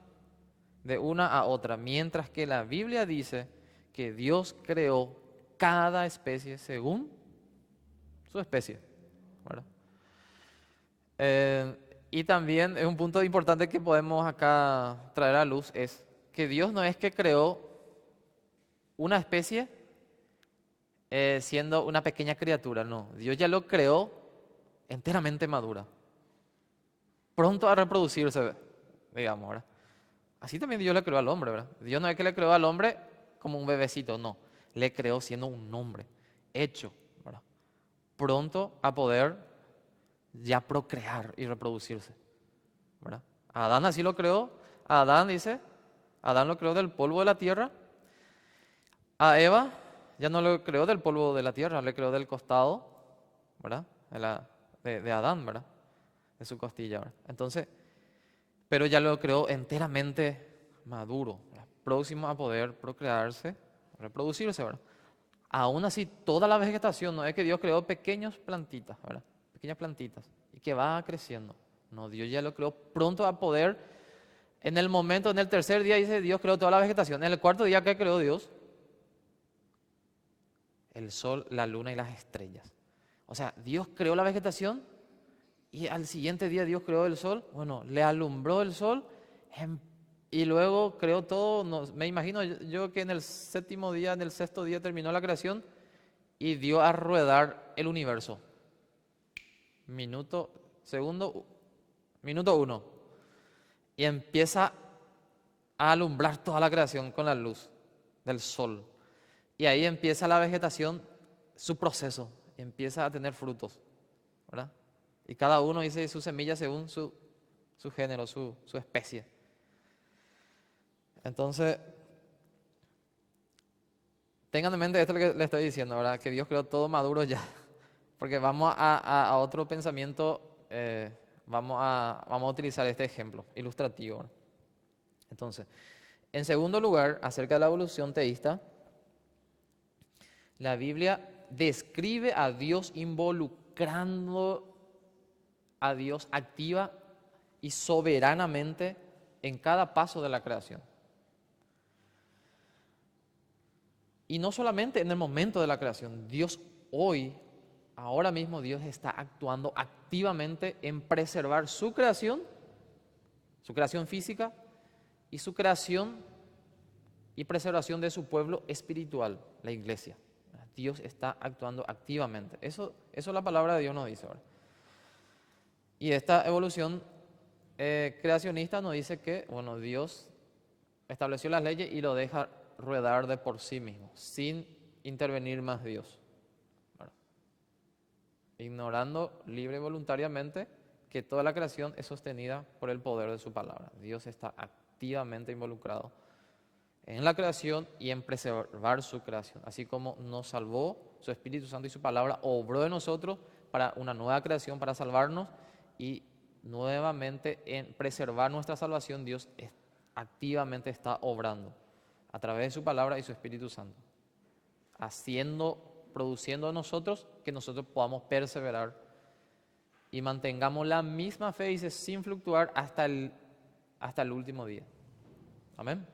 de una a otra, mientras que la Biblia dice que Dios creó cada especie según su especie, ¿verdad? Y también es un punto importante que podemos acá traer a luz, es que Dios no es que creó una especie siendo una pequeña criatura, no. Dios ya lo creó enteramente madura, pronto a reproducirse, digamos, ¿verdad? Así también Dios le creó al hombre, ¿verdad? Dios no es que le creó al hombre como un bebecito, no. Le creó siendo un hombre, hecho, ¿verdad? Pronto a poder ya procrear y reproducirse, ¿verdad? A Adán así lo creó. A Adán dice, Adán lo creó del polvo de la tierra. A Eva ya no lo creó del polvo de la tierra, le creó del costado, ¿verdad? De Adán, ¿verdad? De su costilla, ¿verdad? Entonces, pero ya lo creó enteramente maduro, ¿verdad? Próximo a poder procrearse, reproducirse, ¿verdad? Aún así, toda la vegetación, no es que Dios creó pequeñas plantitas, ¿verdad? Pequeñas plantitas, y que va creciendo. No, Dios ya lo creó pronto a poder. En el momento, en el tercer día, dice Dios creó toda la vegetación. En el cuarto día, ¿qué creó Dios? El sol, la luna y las estrellas. O sea, Dios creó la vegetación y al siguiente día Dios creó el sol. Bueno, le alumbró el sol y luego creó todo. Me imagino yo que en el séptimo día, en el sexto día terminó la creación y dio a ruedar el universo. Minuto uno. Y empieza a alumbrar toda la creación con la luz del sol. Y ahí empieza la vegetación, su proceso, empieza a tener frutos, ¿verdad? Y cada uno dice su semilla según su género, su especie. Entonces, tengan en mente esto lo que le estoy diciendo, ¿verdad? Que Dios creó todo maduro ya. Porque vamos a otro pensamiento, vamos a utilizar este ejemplo ilustrativo, ¿verdad? Entonces, en segundo lugar, acerca de la evolución teísta, la Biblia describe a Dios involucrando a Dios activa y soberanamente en cada paso de la creación. Y no solamente en el momento de la creación, Dios hoy, ahora mismo Dios está actuando activamente en preservar su creación física y su creación y preservación de su pueblo espiritual, la iglesia. Dios está actuando activamente. Eso la palabra de Dios nos dice ahora. Y esta evolución creacionista nos dice que, bueno, Dios estableció las leyes y lo deja ruedar de por sí mismo, sin intervenir más Dios, ¿verdad? Ignorando libre y voluntariamente que toda la creación es sostenida por el poder de su palabra. Dios está activamente involucrado en la creación y en preservar su creación, así como nos salvó su Espíritu Santo y su palabra, obró en nosotros para una nueva creación, para salvarnos y nuevamente en preservar nuestra salvación. Dios activamente está obrando a través de su palabra y su Espíritu Santo, produciendo en nosotros que nosotros podamos perseverar y mantengamos la misma fe, dice, sin fluctuar hasta el último día. Amén.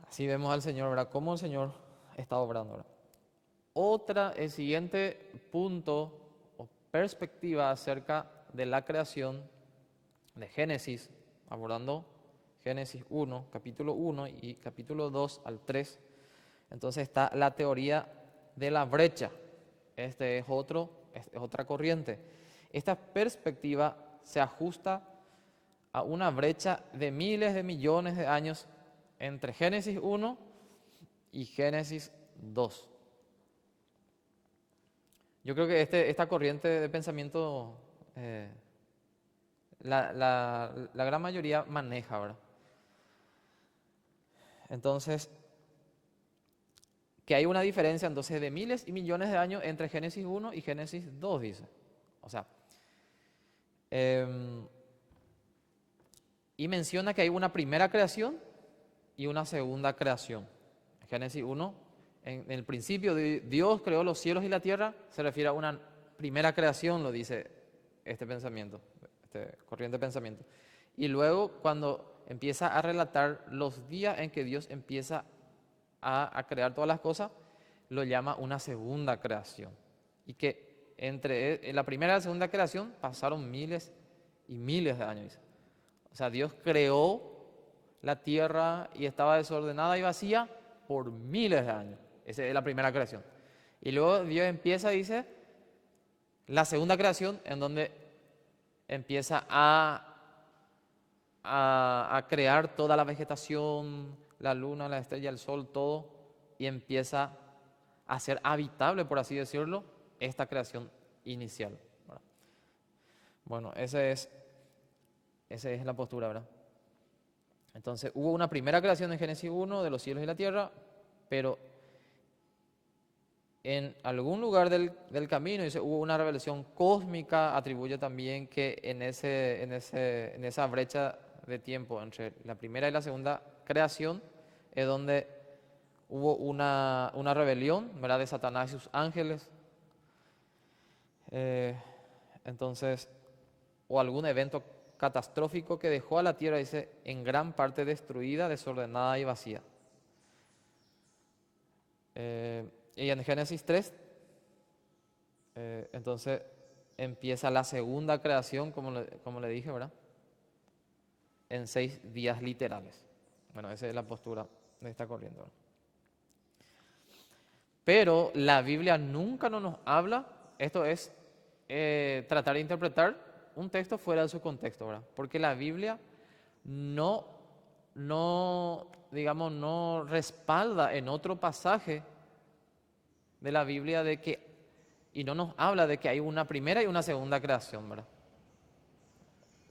Así vemos al Señor, ¿verdad? Cómo el Señor está obrando ahora. El siguiente punto o perspectiva acerca de la creación de Génesis, abordando Génesis 1, capítulo 1 y capítulo 2 al 3. Entonces está la teoría de la brecha. Es otra corriente. Esta perspectiva se ajusta a una brecha de miles de millones de años entre Génesis 1 y Génesis 2. Yo creo que esta corriente de pensamiento, la gran mayoría maneja, ¿verdad? Entonces, que hay una diferencia entonces de miles y millones de años entre Génesis 1 y Génesis 2, dice. O sea, y menciona que hay una primera creación y una segunda creación. Génesis 1, en el principio Dios creó los cielos y la tierra, se refiere a una primera creación, lo dice este pensamiento, este corriente de pensamiento. Y luego cuando empieza a relatar los días en que Dios empieza a crear todas las cosas, lo llama una segunda creación. Y que entre la primera y la segunda creación pasaron miles y miles de años. O sea, Dios creó la tierra y estaba desordenada y vacía por miles de años. Esa es la primera creación. Y luego Dios empieza, dice, la segunda creación, en donde empieza a crear toda la vegetación, la luna, la estrella, el sol, todo, y empieza a ser habitable, por así decirlo, esta creación inicial, ¿verdad? Bueno, esa es la postura, ¿verdad? Entonces, hubo una primera creación en Génesis 1 de los cielos y la tierra, pero en algún lugar del camino, dice, hubo una revelación cósmica, atribuye también que en esa brecha de tiempo entre la primera y la segunda creación es donde hubo una rebelión, ¿verdad?, de Satanás y sus ángeles. Entonces, o algún evento catastrófico que dejó a la tierra, dice, en gran parte destruida, desordenada y vacía. Y en Génesis 3, entonces empieza la segunda creación, como le dije, ¿verdad?, en 6 días literales. Bueno, esa es la postura de esta corriente, ¿verdad? Pero la Biblia nunca nos habla, esto es tratar de interpretar un texto fuera de su contexto, ¿verdad? Porque la Biblia no respalda en otro pasaje de la Biblia y no nos habla de que hay una primera y una segunda creación, ¿verdad?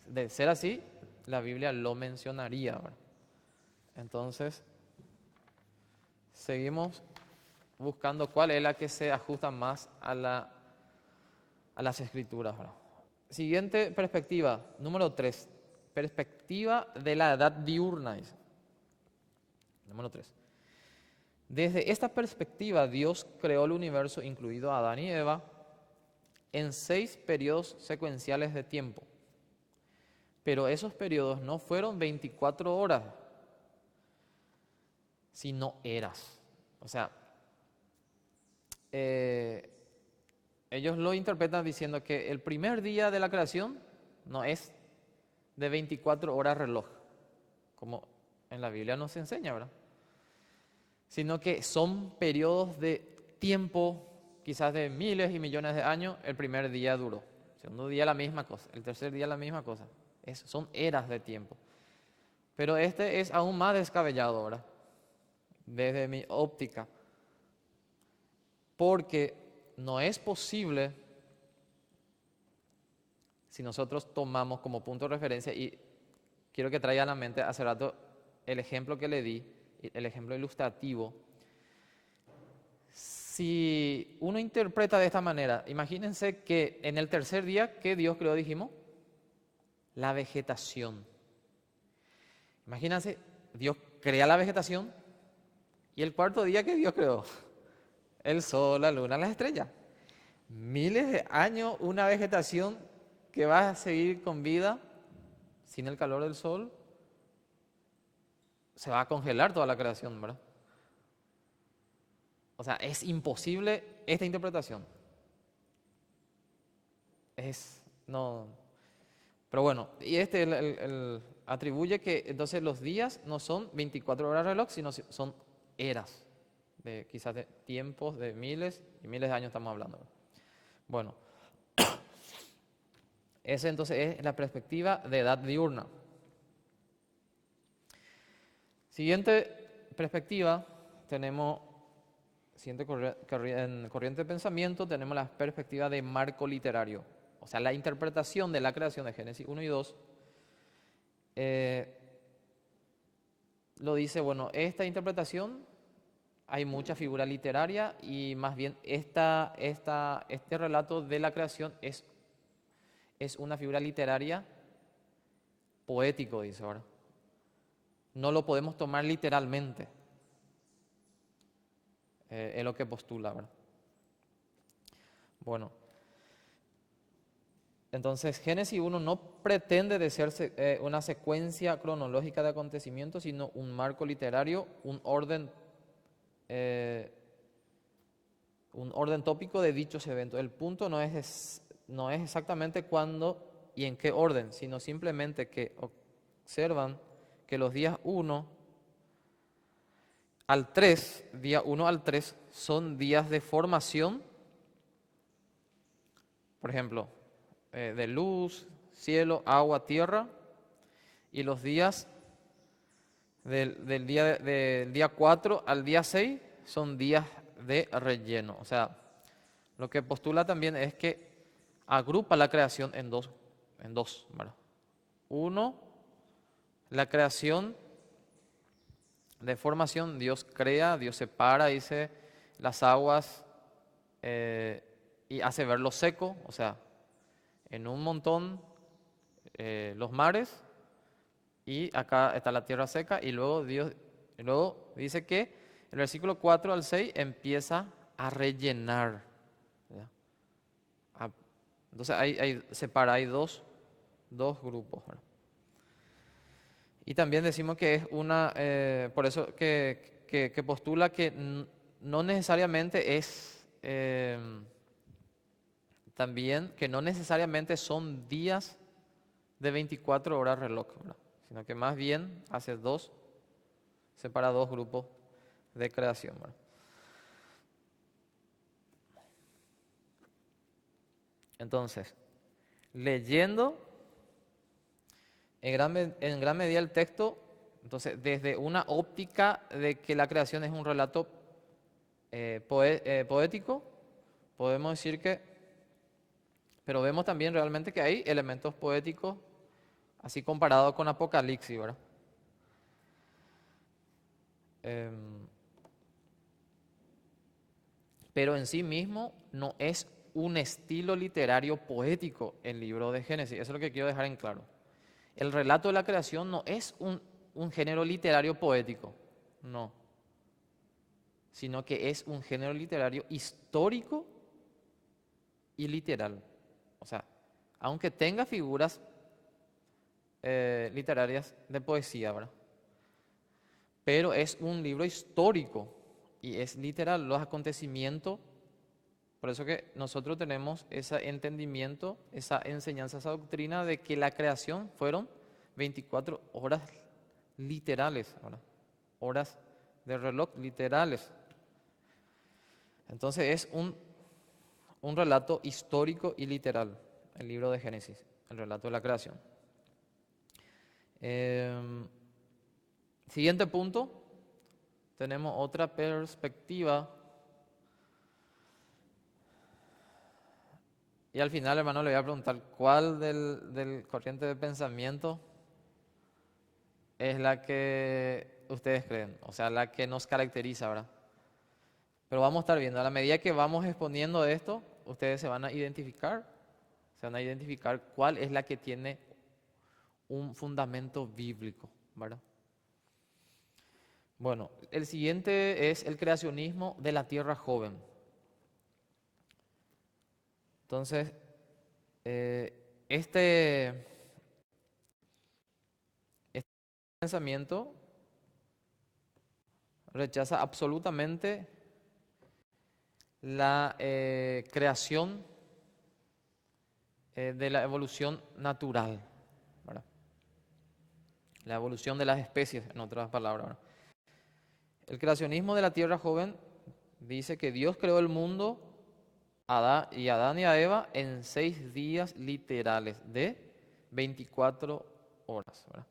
De ser así, la Biblia lo mencionaría, ¿verdad? Entonces, seguimos buscando cuál es la que se ajusta más a las escrituras, ¿verdad? Siguiente perspectiva, número 3, perspectiva de la edad diurna. Número 3. Desde esta perspectiva, Dios creó el universo, incluido a Adán y Eva, en 6 periodos secuenciales de tiempo. Pero esos periodos no fueron 24 horas, sino eras. O sea, ellos lo interpretan diciendo que el primer día de la creación no es de 24 horas reloj, como en la Biblia nos enseña, ¿verdad? Sino que son periodos de tiempo, quizás de miles y millones de años. El primer día duró, el segundo día la misma cosa, el tercer día la misma cosa. Son eras de tiempo. Pero este es aún más descabellado, ¿verdad?, desde mi óptica, porque no es posible, si nosotros tomamos como punto de referencia, y quiero que traiga a la mente hace rato el ejemplo que le di, el ejemplo ilustrativo. Si uno interpreta de esta manera, imagínense que en el tercer día, ¿qué Dios creó, dijimos? La vegetación. Imagínense, Dios crea la vegetación y el cuarto día, ¿qué Dios creó? El sol, la luna, las estrellas. Miles de años, una vegetación que va a seguir con vida sin el calor del sol. Se va a congelar toda la creación, ¿verdad? O sea, es imposible esta interpretación. No. Pero bueno, y atribuye que entonces los días no son 24 horas de reloj, sino son eras, quizás de tiempos de miles y miles de años estamos hablando. Bueno, esa entonces es la perspectiva de edad diurna. Siguiente perspectiva, siguiente corriente de pensamiento, tenemos la perspectiva de marco literario. O sea, la interpretación de la creación de Génesis 1 y 2 lo dice, bueno, esta interpretación hay mucha figura literaria y más bien este relato de la creación es una figura literaria poético, dice ahora. No lo podemos tomar literalmente. Es lo que postula, ¿verdad? Bueno, entonces Génesis 1 no pretende de ser una secuencia cronológica de acontecimientos, sino un marco literario, un orden tópico de dichos eventos. El punto no es exactamente cuándo y en qué orden, sino simplemente que observan que los días 1 al 3, día 1 al 3, son días de formación, por ejemplo, de luz, cielo, agua, tierra, y los días del día 4 al día 6 son días de relleno. O sea, lo que postula también es que agrupa la creación en dos, ¿verdad? Uno, la creación de formación, Dios crea, Dios separa, dice, las aguas y hace ver lo seco, o sea, en un montón los mares y acá está la tierra seca y luego luego dice que el versículo 4 al 6 empieza a rellenar. Entonces hay dos grupos, ¿verdad? Y también decimos que es por eso que postula que no necesariamente también que no necesariamente son días de 24 horas reloj, ¿verdad? Sino que más bien separa dos grupos de creación, ¿verdad? Entonces, leyendo en gran medida el texto, entonces desde una óptica de que la creación es un relato poético, podemos decir pero vemos también realmente que hay elementos poéticos, así comparado con Apocalipsis, ¿verdad? Pero en sí mismo no es un estilo literario poético el libro de Génesis, eso es lo que quiero dejar en claro. El relato de la creación no es un género literario poético, no, sino que es un género literario histórico y literal. O sea, aunque tenga figuras literarias de poesía, ¿verdad? Pero es un libro histórico y es literal los acontecimientos. Por eso que nosotros tenemos ese entendimiento, esa enseñanza, esa doctrina de que la creación fueron 24 horas literales, ¿verdad? Horas de reloj literales. Entonces es un relato histórico y literal, el libro de Génesis, el relato de la creación. Siguiente punto, tenemos otra perspectiva. Y al final, hermano, le voy a preguntar cuál del corriente de pensamiento es la que ustedes creen, o sea, la que nos caracteriza, ¿verdad? Pero vamos a estar viendo, a la medida que vamos exponiendo esto, ustedes se van a identificar cuál es la que tiene un fundamento bíblico, ¿verdad? Bueno, el siguiente es el creacionismo de la tierra joven. Entonces, este pensamiento rechaza absolutamente la creación de la evolución natural, ¿verdad? La evolución de las especies, en otras palabras, ¿verdad? El creacionismo de la tierra joven dice que Dios creó el mundo Adán y a Eva en 6 días literales de 24 horas, ¿verdad?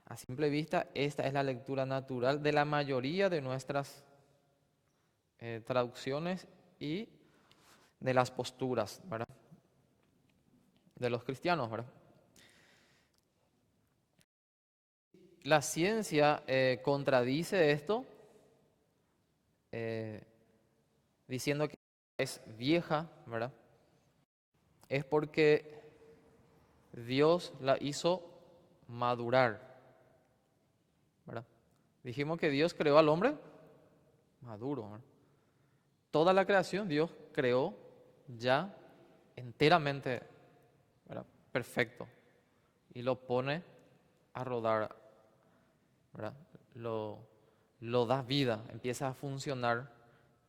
A simple vista, esta es la lectura natural de la mayoría de nuestras traducciones y de las posturas, ¿verdad? De los cristianos, ¿verdad? La ciencia contradice esto, eh, diciendo que es vieja, ¿verdad? Es porque Dios la hizo madurar, ¿verdad? Dijimos que Dios creó al hombre maduro, ¿verdad? Toda la creación Dios creó ya enteramente, ¿verdad? Perfecto, y lo pone a rodar, ¿verdad? Lo da vida, empieza a funcionar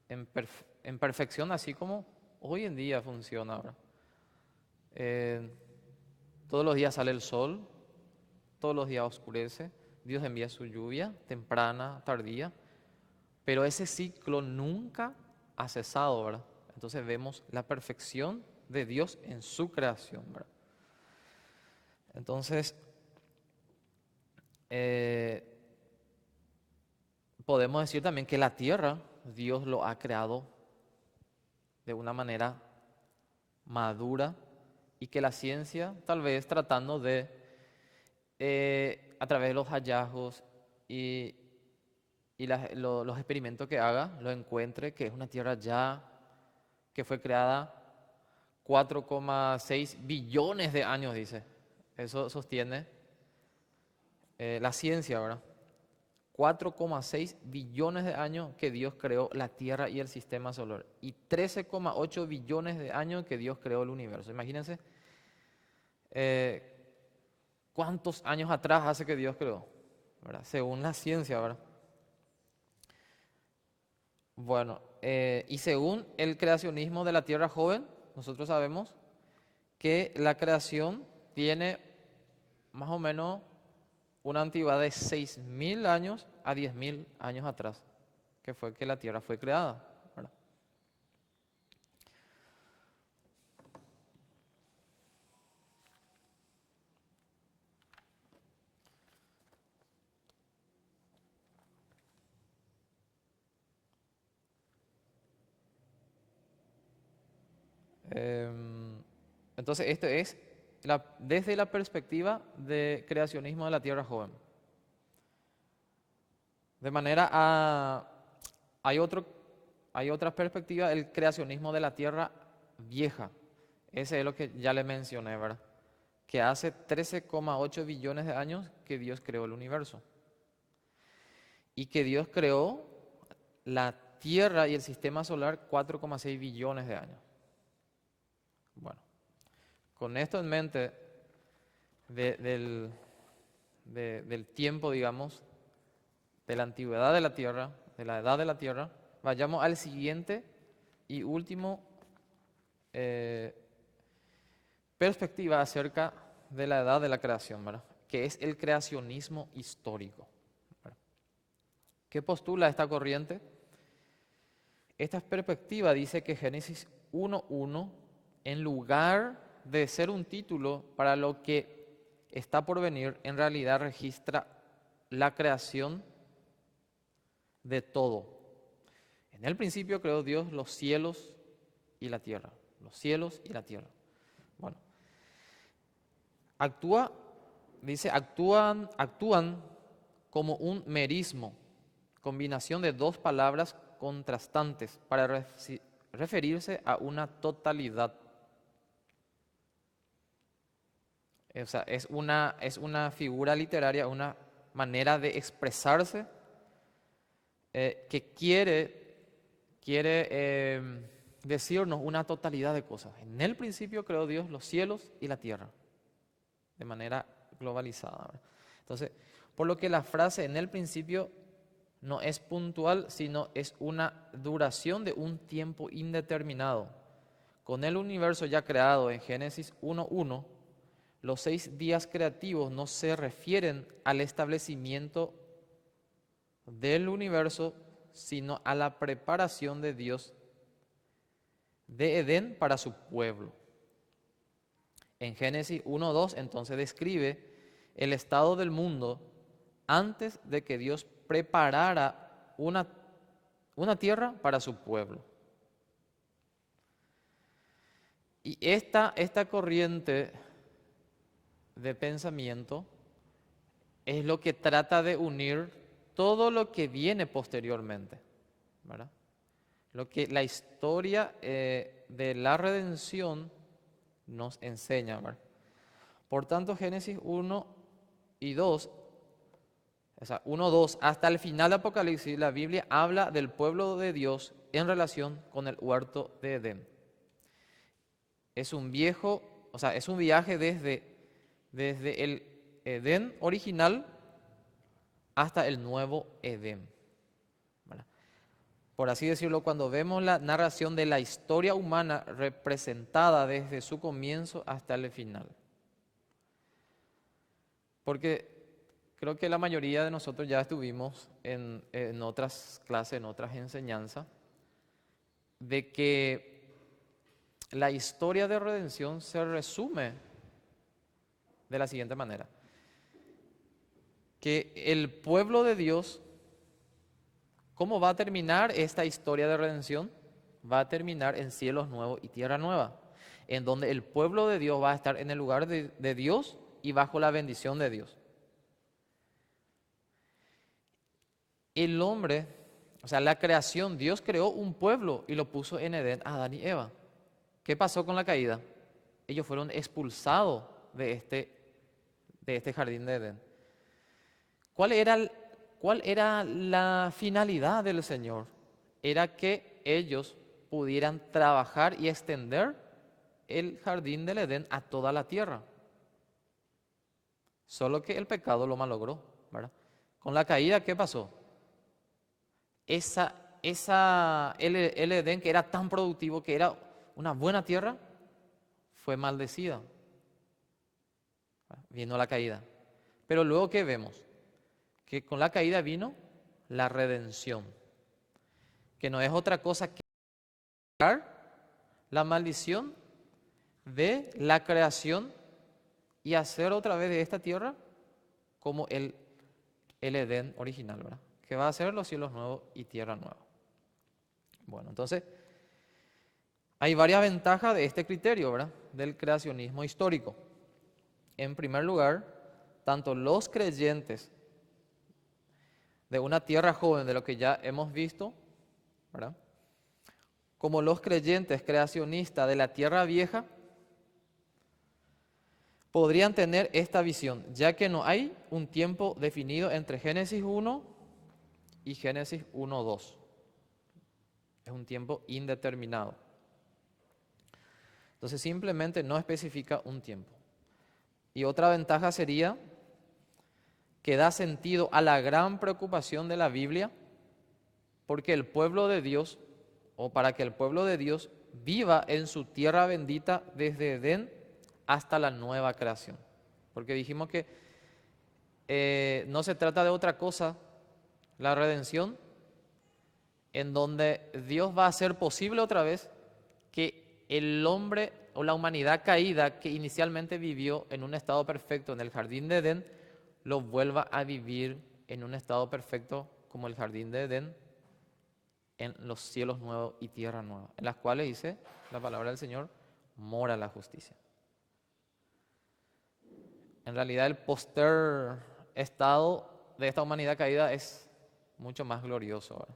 en perfección, así como hoy en día funciona, ¿verdad? Eh, todos los días sale el sol, todos los días oscurece, Dios envía su lluvia, temprana, tardía, pero ese ciclo nunca ha cesado, ¿verdad? Entonces vemos la perfección de Dios en su creación, ¿verdad? Entonces, eh, podemos decir también que la tierra, Dios lo ha creado de una manera madura y que la ciencia, tal vez tratando de, a través de los hallazgos y, los experimentos que haga, lo encuentre que es una tierra ya que fue creada 4,6 billones de años, dice. Eso sostiene la ciencia, ¿verdad? 4,6 billones de años que Dios creó la Tierra y el sistema solar. Y 13,8 billones de años que Dios creó el universo. Imagínense cuántos años atrás hace que Dios creó, ¿verdad? Según la ciencia, ¿verdad? Bueno, y según el creacionismo de la Tierra joven, nosotros sabemos que la creación tiene más o menos una antigüedad de 6.000 años a 10.000 años atrás, que fue que la Tierra fue creada, ¿verdad? Entonces, esto es desde la perspectiva de creacionismo de la Tierra joven. De manera a, hay otro, hay otra perspectiva, el creacionismo de la Tierra vieja. Ese es lo que ya le mencioné, ¿verdad? Que hace 13,8 billones de años que Dios creó el universo. Y que Dios creó la Tierra y el sistema solar 4,6 billones de años. Bueno, con esto en mente del tiempo, digamos, de la antigüedad de la Tierra, de la edad de la Tierra, vayamos al siguiente y último perspectiva acerca de la edad de la creación, ¿verdad? Que es el creacionismo histórico, ¿verdad? ¿Qué postula esta corriente? Esta perspectiva dice que Génesis 1:1, en lugar de ser un título para lo que está por venir, en realidad registra la creación de todo. En el principio creó Dios los cielos y la tierra, los cielos y la tierra. Bueno, actúan como un merismo, combinación de dos palabras contrastantes para referirse a una totalidad. O sea, es una figura literaria, una manera de expresarse que quiere decirnos una totalidad de cosas. En el principio creó Dios los cielos y la tierra, de manera globalizada, ¿verdad? Entonces, por lo que la frase en el principio no es puntual, sino es una duración de un tiempo indeterminado. Con el universo ya creado en Génesis 1:1, los 6 días creativos no se refieren al establecimiento del universo, sino a la preparación de Dios de Edén para su pueblo. En Génesis 1:2 entonces describe el estado del mundo antes de que Dios preparara una tierra para su pueblo. Y esta corriente de pensamiento es lo que trata de unir todo lo que viene posteriormente, ¿verdad? Lo que la historia de la redención nos enseña, ¿verdad? Por tanto, Génesis 1 y 2, o sea, 1, 2, hasta el final de Apocalipsis, la Biblia habla del pueblo de Dios en relación con el huerto de Edén. Es un viaje desde el Edén original hasta el nuevo Edén, ¿verdad? Por así decirlo, cuando vemos la narración de la historia humana representada desde su comienzo hasta el final. Porque creo que la mayoría de nosotros ya estuvimos en otras clases, en otras enseñanzas, de que la historia de redención se resume de la siguiente manera: que el pueblo de Dios, ¿cómo va a terminar esta historia de redención? Va a terminar en cielos nuevos y tierra nueva, en donde el pueblo de Dios va a estar en el lugar de Dios y bajo la bendición de Dios. El hombre, o sea, la creación, Dios creó un pueblo y lo puso en Edén a Adán y Eva. ¿Qué pasó con la caída? Ellos fueron expulsados de este jardín de Edén. ¿Cuál era la finalidad del Señor? Era que ellos pudieran trabajar y extender el jardín del Edén a toda la tierra. Solo que el pecado lo malogró, ¿verdad? Con la caída, ¿qué pasó? El Edén, que era tan productivo, que era una buena tierra, fue maldecida. Vino la caída. Pero luego, ¿qué vemos? Que con la caída vino la redención, que no es otra cosa que quitar la maldición de la creación y hacer otra vez de esta tierra como el Edén original, ¿verdad? Que va a ser los cielos nuevos y tierra nueva. Bueno, entonces hay varias ventajas de este criterio, ¿verdad? Del creacionismo histórico. En primer lugar, tanto los creyentes de una tierra joven, de lo que ya hemos visto, ¿verdad?, como los creyentes creacionistas de la tierra vieja, podrían tener esta visión, ya que no hay un tiempo definido entre Génesis 1 y Génesis 1:2. Es un tiempo indeterminado. Entonces simplemente no especifica un tiempo. Y otra ventaja sería que da sentido a la gran preocupación de la Biblia, porque el pueblo de Dios, o para que el pueblo de Dios viva en su tierra bendita desde Edén hasta la nueva creación. Porque dijimos que no se trata de otra cosa, la redención, en donde Dios va a hacer posible otra vez que el hombre o la humanidad caída, que inicialmente vivió en un estado perfecto en el jardín de Edén, lo vuelva a vivir en un estado perfecto como el jardín de Edén, en los cielos nuevos y tierra nueva, en las cuales, dice la palabra del Señor, mora la justicia. En realidad el póster estado de esta humanidad caída es mucho más glorioso ahora.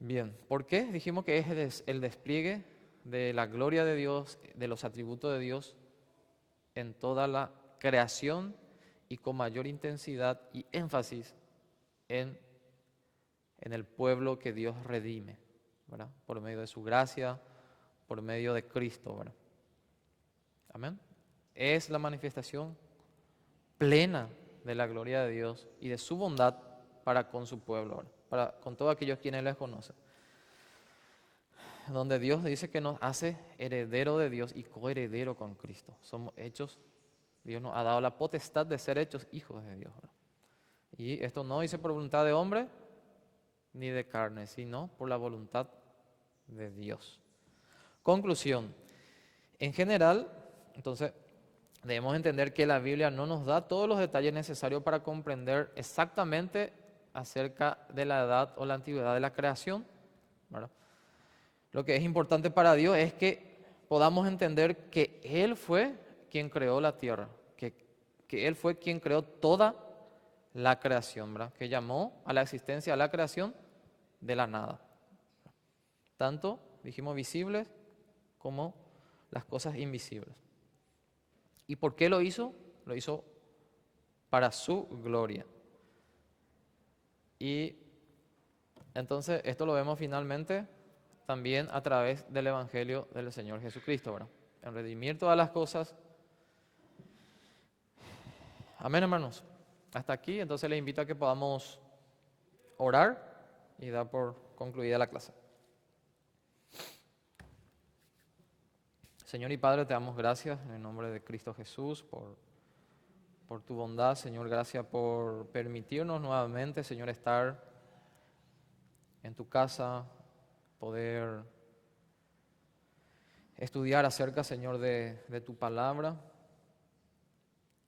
Bien, ¿por qué? Dijimos que es el despliegue de la gloria de Dios, de los atributos de Dios en toda la creación y con mayor intensidad y énfasis en el pueblo que Dios redime, ¿verdad?, por medio de su gracia, por medio de Cristo, ¿verdad? Amén. Es la manifestación plena de la gloria de Dios y de su bondad para con su pueblo, ¿verdad? Con todos aquellos quienes les conocen. Donde Dios dice que nos hace heredero de Dios y coheredero con Cristo. Somos hechos, Dios nos ha dado la potestad de ser hechos hijos de Dios, ¿verdad? Y esto no dice por voluntad de hombre ni de carne, sino por la voluntad de Dios. Conclusión. En general, entonces, debemos entender que la Biblia no nos da todos los detalles necesarios para comprender exactamente acerca de la edad o la antigüedad de la creación, ¿verdad? Lo que es importante para Dios es que podamos entender que Él fue quien creó la tierra, que Él fue quien creó toda la creación, ¿verdad? Que llamó a la existencia a la creación de la nada. Tanto, dijimos, visibles como las cosas invisibles. ¿Y por qué lo hizo? Lo hizo para su gloria. Y entonces esto lo vemos finalmente también a través del Evangelio del Señor Jesucristo, ¿verdad? En redimir todas las cosas. Amén, hermanos. Hasta aquí, entonces les invito a que podamos orar y dar por concluida la clase. Señor y Padre, te damos gracias en el nombre de Cristo Jesús por tu bondad, Señor. Gracias por permitirnos nuevamente, Señor, estar en tu casa, poder estudiar acerca, Señor, de tu palabra.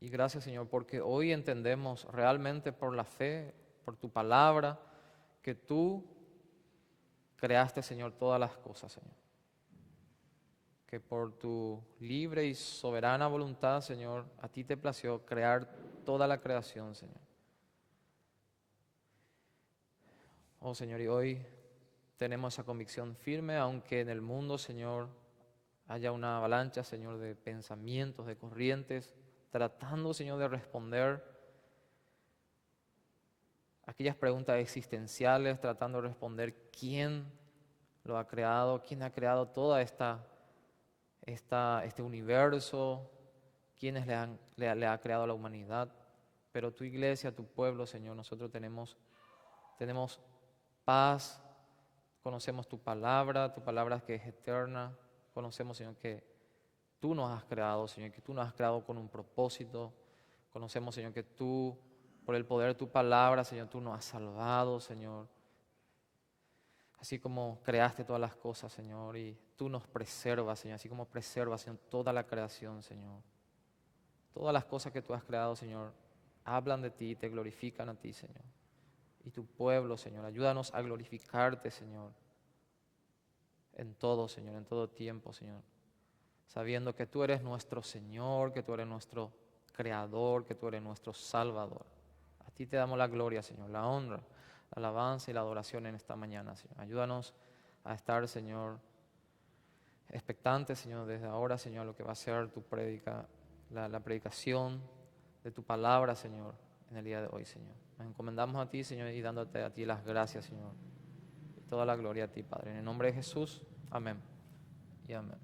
Y gracias, Señor, porque hoy entendemos realmente por la fe, por tu palabra, que tú creaste, Señor, todas las cosas, Señor. Que por tu libre y soberana voluntad, Señor, a ti te plació crear toda la creación, Señor. Oh, Señor, y hoy tenemos esa convicción firme, aunque en el mundo, Señor, haya una avalancha, Señor, de pensamientos, de corrientes, tratando, Señor, de responder aquellas preguntas existenciales, tratando de responder quién lo ha creado, quién ha creado toda este universo, quiénes le ha creado a la humanidad. Pero tu iglesia, tu pueblo, Señor, nosotros tenemos paz, conocemos tu palabra que es eterna, conocemos, Señor, que tú nos has creado, Señor, que tú nos has creado con un propósito, conocemos, Señor, que tú, por el poder de tu palabra, Señor, tú nos has salvado, Señor. Así como creaste todas las cosas, Señor, y tú nos preservas, Señor, así como preservas, Señor, toda la creación, Señor. Todas las cosas que tú has creado, Señor, hablan de ti y te glorifican a ti, Señor. Y tu pueblo, Señor, ayúdanos a glorificarte, Señor, en todo, Señor, en todo tiempo, Señor. Sabiendo que tú eres nuestro Señor, que tú eres nuestro Creador, que tú eres nuestro Salvador. A ti te damos la gloria, Señor, la honra, la alabanza y la adoración en esta mañana, Señor. Ayúdanos a estar, Señor, expectantes, Señor, desde ahora, Señor, lo que va a ser tu prédica, la predicación de tu palabra, Señor, en el día de hoy, Señor. Nos encomendamos a ti, Señor, y dándote a ti las gracias, Señor. Y toda la gloria a ti, Padre. En el nombre de Jesús, amén y amén.